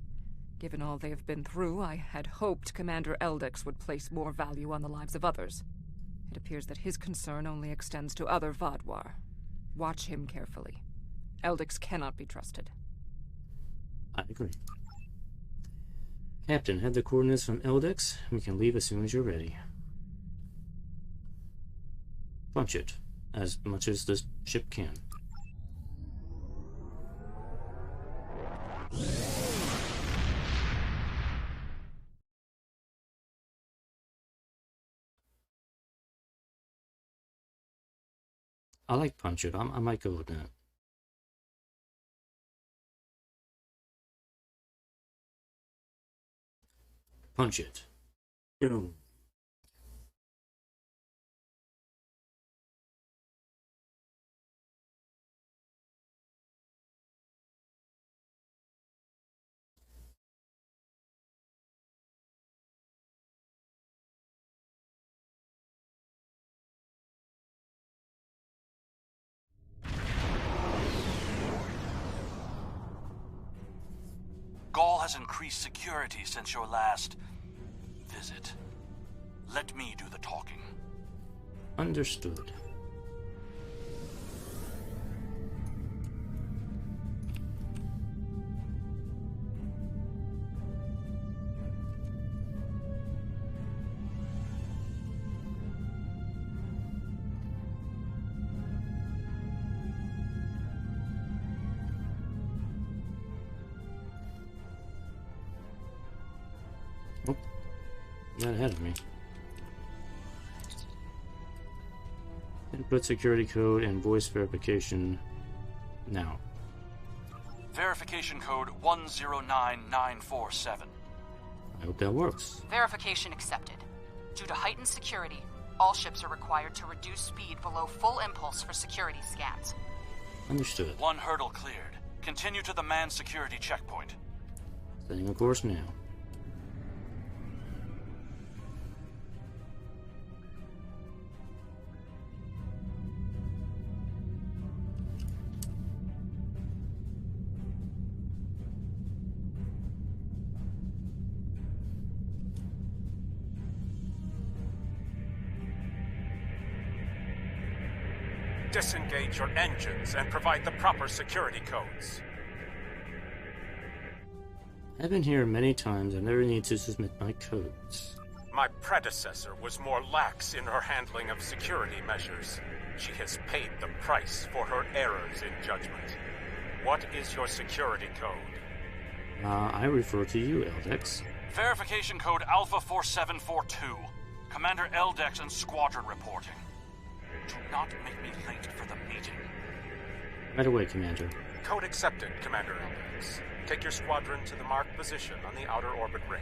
Given all they have been through, I had hoped Commander Eldix would place more value on the lives of others. It appears that his concern only extends to other Vaadwaur. Watch him carefully. Eldix cannot be trusted. I agree. Captain, have the coordinates from Eldix. We can leave as soon as you're ready. Punch it, as much as the ship can. I like punch it. I might go with that. Punch it. Boom. Gaul has increased security since your last visit. Let me do the talking. Understood. Not ahead of me. Input security code and voice verification now. Verification code 109947. I hope that works. Verification accepted. Due to heightened security, all ships are required to reduce speed below full impulse for security scans. Understood. One hurdle cleared. Continue to the manned security checkpoint. Setting a course now. Disengage your engines and provide the proper security codes. I've been here many times. I never need to submit my codes. My predecessor was more lax in her handling of security measures. She has paid the price for her errors in judgment. What is your security code? I refer to you, Eldex. Verification code Alpha 4742. Commander Eldex and squadron reporting. Do not make me late for the meeting. Right away, Commander. Code accepted, Commander Eldex. Take your squadron to the marked position on the outer orbit ring.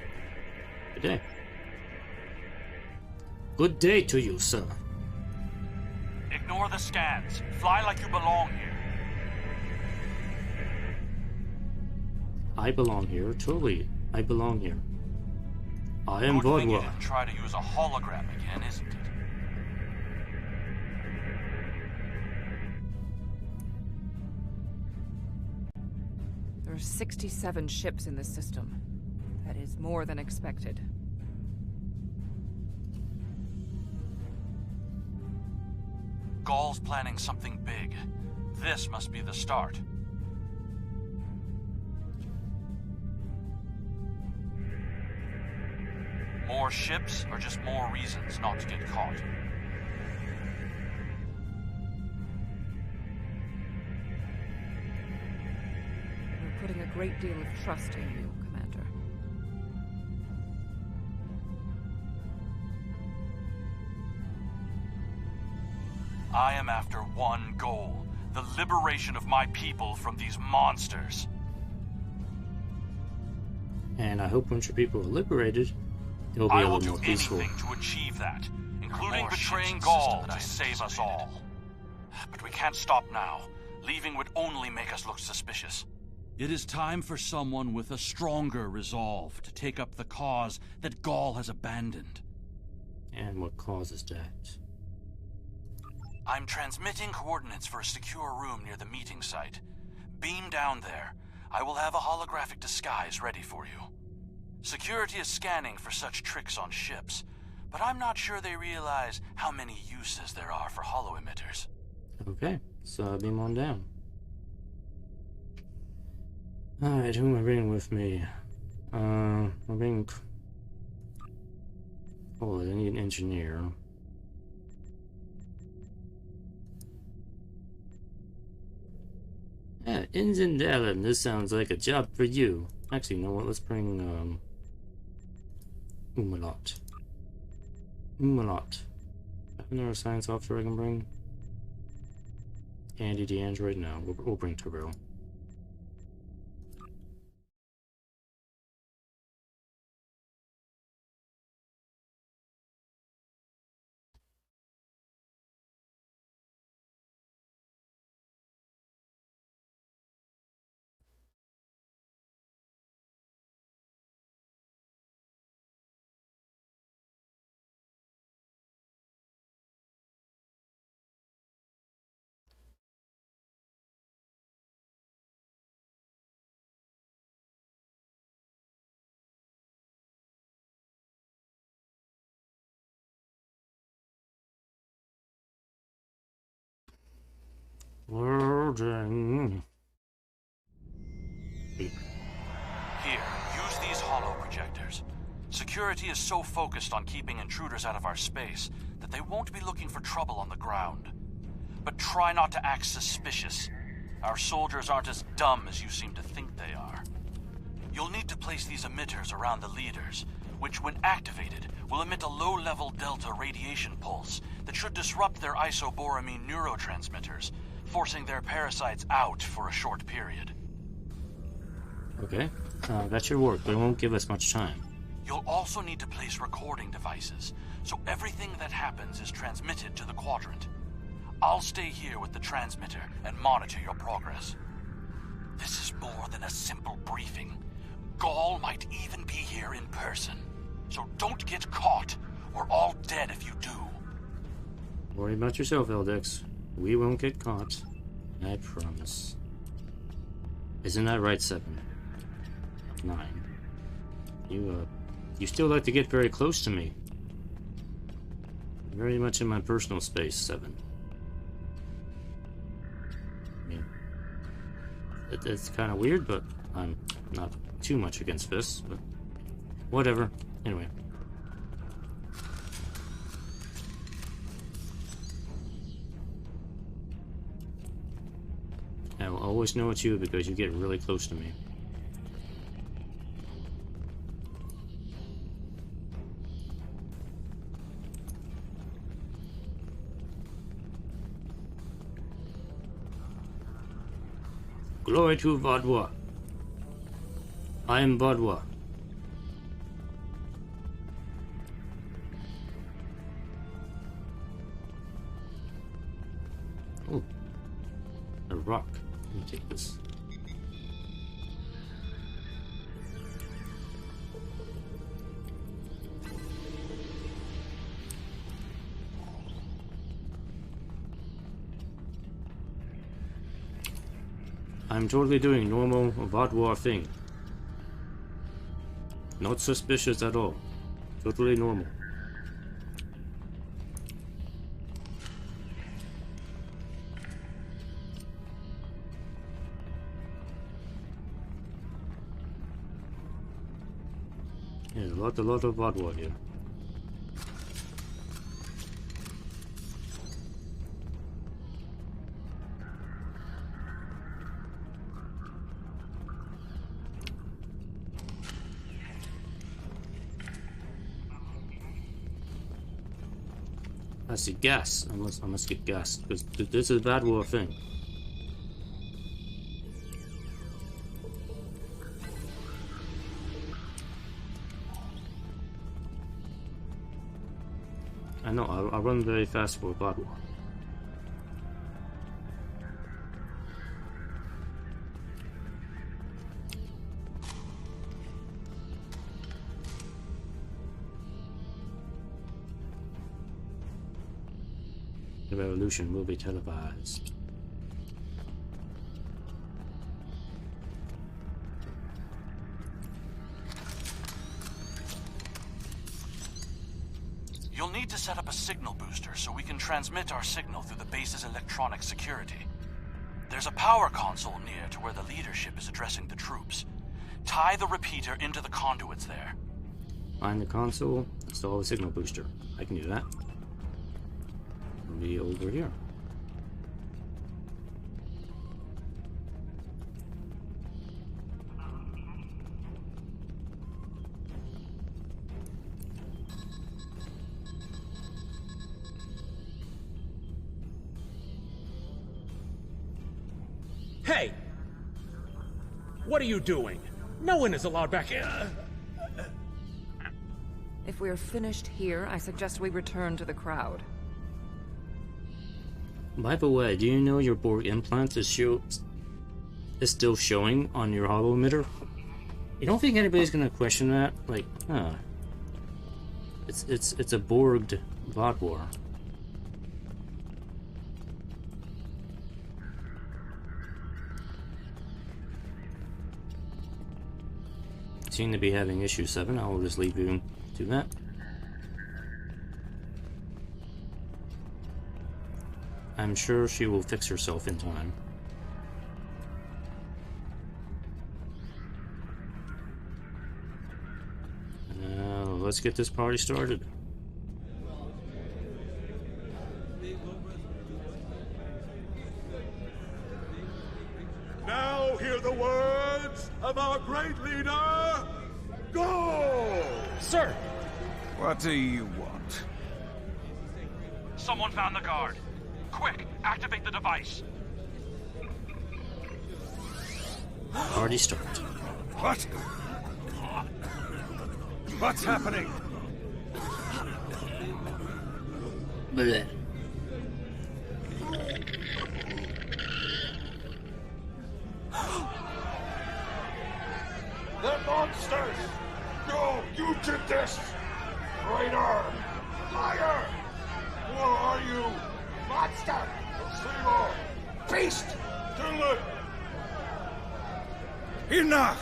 Good day. Good day to you, sir. Ignore the scans. Fly like you belong here. I belong here. Totally. I belong here. I am Good thing you Vaadwaur. didn't try to use a hologram again, isn't it? There are 67 ships in this system. That is more than expected. Gaul's planning something big. This must be the start. More ships, or just more reasons not to get caught? We're putting a great deal of trust in you, Commander. I am after one goal. The liberation of my people from these monsters. And I hope once your people are liberated, it'll be a little more peaceful. I will do anything to achieve that, including More betraying ships Gaul in the to system than I save us all. But we can't stop now. Leaving would only make us look suspicious. It is time for someone with a stronger resolve to take up the cause that Gaul has abandoned. And what causes that? I'm transmitting coordinates for a secure room near the meeting site. Beam down there. I will have a holographic disguise ready for you. Security is scanning for such tricks on ships, but I'm not sure they realize how many uses there are for holo-emitters. Okay, so beam on down. Alright, who am I bringing with me? I'm bringing... Oh, I need an engineer. Yeah, Inzendalen, this sounds like a job for you. Actually, you know what? Let's bring, Umalot. Umalot. Have a neuroscience officer I can bring? Andy the android? No, we'll bring Turbo. Loading. Here, use these holo projectors. Security is so focused on keeping intruders out of our space that they won't be looking for trouble on the ground. But try not to act suspicious. Our soldiers aren't as dumb as you seem to think they are. You'll need to place these emitters around the leaders, which when activated will emit a low-level delta radiation pulse that should disrupt their isoboramine neurotransmitters, forcing their parasites out for a short period. Okay, that should work, but it won't give us much time. You'll also need to place recording devices, so everything that happens is transmitted to the quadrant. I'll stay here with the transmitter and monitor your progress. This is more than a simple briefing. Gaul might even be here in person. So don't get caught. We're all dead if you do. Worry about yourself, Eldix. We won't get caught. I promise. Isn't that right, 7? 9. You still like to get very close to me. Very much in my personal space, 7. I mean, it's kind of weird, but I'm not too much against this, but whatever. Anyway. I will always know it's you because you get really close to me. Glory to Vaadwaur. I am Vaadwaur. Oh, a rock. Let me take this. I'm totally doing normal Vaadwaur thing. Not suspicious at all. Totally normal. There's a lot of Vaadwaur here. I see gas. I must get gas because this is a Vaadwaur thing. I know. I'll run very fast for Vaadwaur. The revolution will be televised. You'll need to set up a signal booster so we can transmit our signal through the base's electronic security. There's a power console near to where the leadership is addressing the troops. Tie the repeater into the conduits there. Find the console, install the signal booster. I can do that. It'll be over here. Hey! What are you doing? No one is allowed back in. If we're finished here, I suggest we return to the crowd. By the way, do you know your Borg implant is still showing on your holo emitter? You don't think anybody's gonna question that? Like, it's a Borged Vaadwaur. Seem to be having issue 7. I will just leave you to that. I'm sure she will fix herself in time. Now, let's get this party started. Now hear the words of our great leader, go! Sir! What do you want? Someone found the guard. Quick, activate the device. Already started. What? What's happening? Blech. They're monsters! No, you did this! Traitor! Liar! Who are you? Monster! Deceiver! Beast! Kill it! Enough!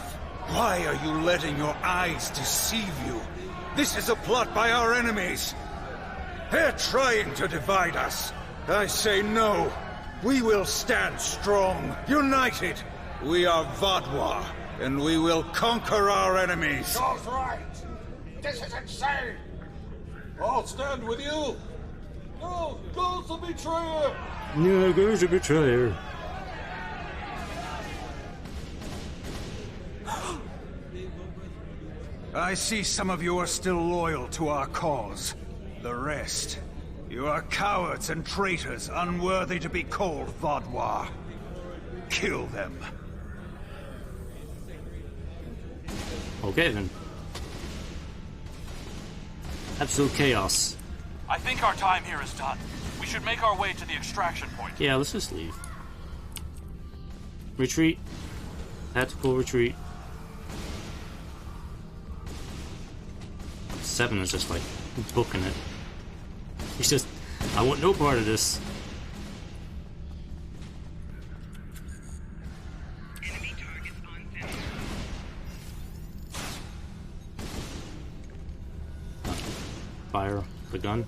Why are you letting your eyes deceive you? This is a plot by our enemies. They're trying to divide us. I say no. We will stand strong, united. We are Vaadwaur, and we will conquer our enemies. Charles right! This is insane! I'll stand with you! No, goes the betrayer! Yeah, goes the betrayer. I see some of you are still loyal to our cause. The rest, you are cowards and traitors unworthy to be called Vaadwaur. Kill them. Okay then. Absolute chaos. I think our time here is done. We should make our way to the extraction point. Yeah, let's just leave. Retreat. Tactical retreat. 7 is just like booking it. He's just, I want no part of this. Fire the gun.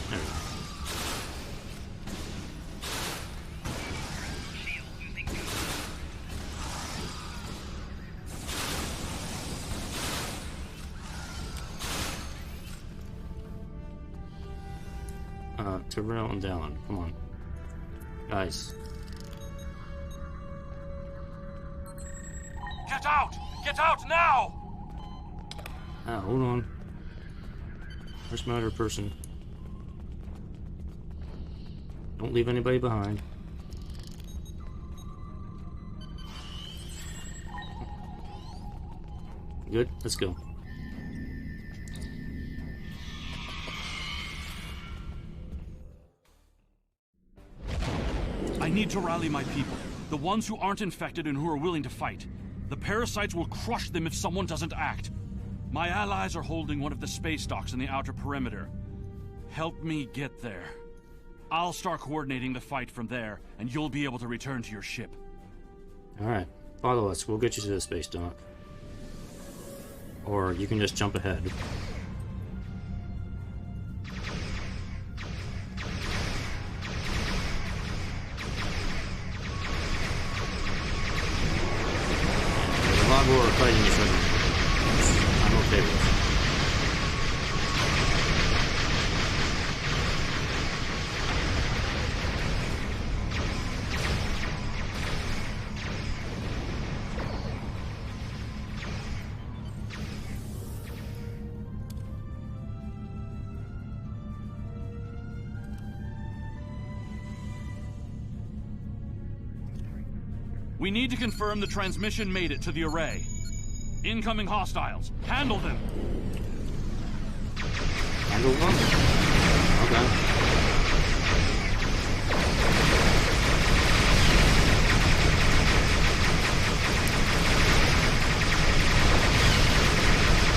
There we go. Terrell and Dallin, come on. Guys. Get out! Get out now! Ah, hold on. Where's my other person? Don't leave anybody behind. Good, let's go. I need to rally my people. The ones who aren't infected and who are willing to fight. The parasites will crush them if someone doesn't act. My allies are holding one of the space docks in the outer perimeter. Help me get there. I'll start coordinating the fight from there, and you'll be able to return to your ship. Alright, follow us. We'll get you to the space dock. Or you can just jump ahead. The Vaadwaur are fighting each other. I'm okay with it. We need to confirm the transmission made it to the array. Incoming hostiles. Handle them! Handle them? Okay.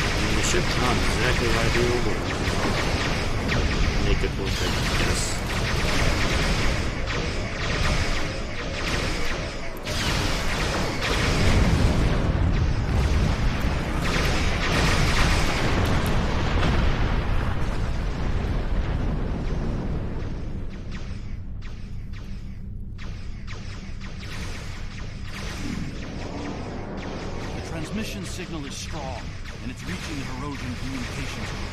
I mean, the ship's not exactly ideal, but make it work, I guess. Transmission signal is strong, and it's reaching the Herodian communications group.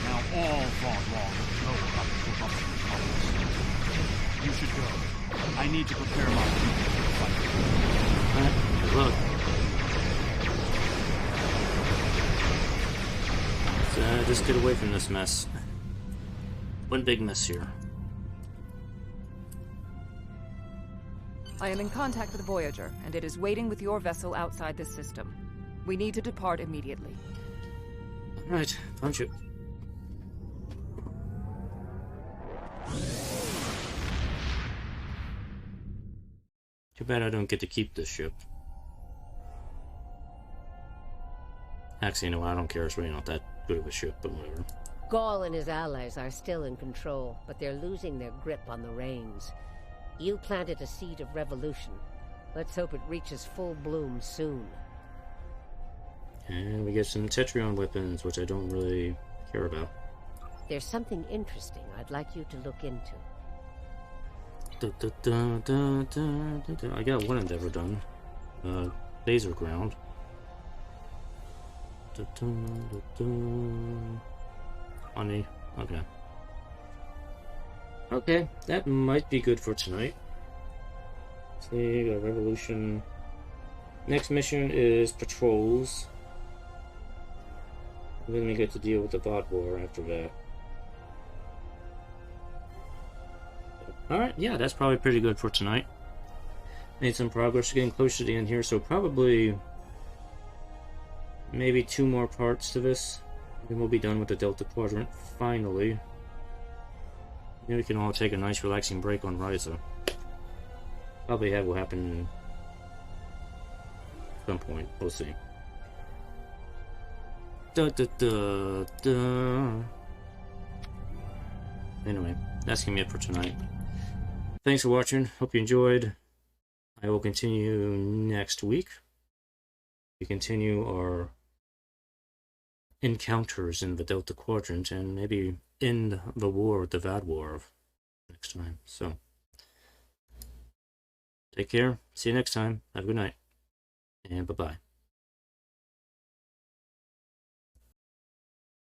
Now all Vaadwaur will know about the corruption colonies. You should go. I need to prepare my people for the fight. Alright, good luck. just get away from this mess. One big mess here. I am in contact with Voyager, and it is waiting with your vessel outside this system. We need to depart immediately. Alright, punch it. Too bad I don't get to keep this ship. Actually, no, I don't care. It's really not that good of a ship, but whatever. Gaul and his allies are still in control, but they're losing their grip on the reins. You planted a seed of revolution. Let's hope it reaches full bloom soon. And we get some Tetrion weapons, which I don't really care about. There's something interesting I'd like you to look into. I got one endeavor done. Laser ground. Honey. Okay. Okay, that might be good for tonight. See, got revolution. Next mission is patrols. And then we get to deal with the Vaadwaur after that. Alright, yeah, that's probably pretty good for tonight. Made some progress, getting closer to the end here, so probably maybe 2 more parts to this. Then we'll be done with the Delta Quadrant, finally. Then we can all take a nice relaxing break on Ryza. Probably that will happen at some point, we'll see. Anyway, that's gonna be it for tonight. Thanks for watching. Hope you enjoyed. I will continue next week. We continue our encounters in the Delta Quadrant and maybe end the war with the Vaadwaur next time. So, take care. See you next time. Have a good night. And bye-bye.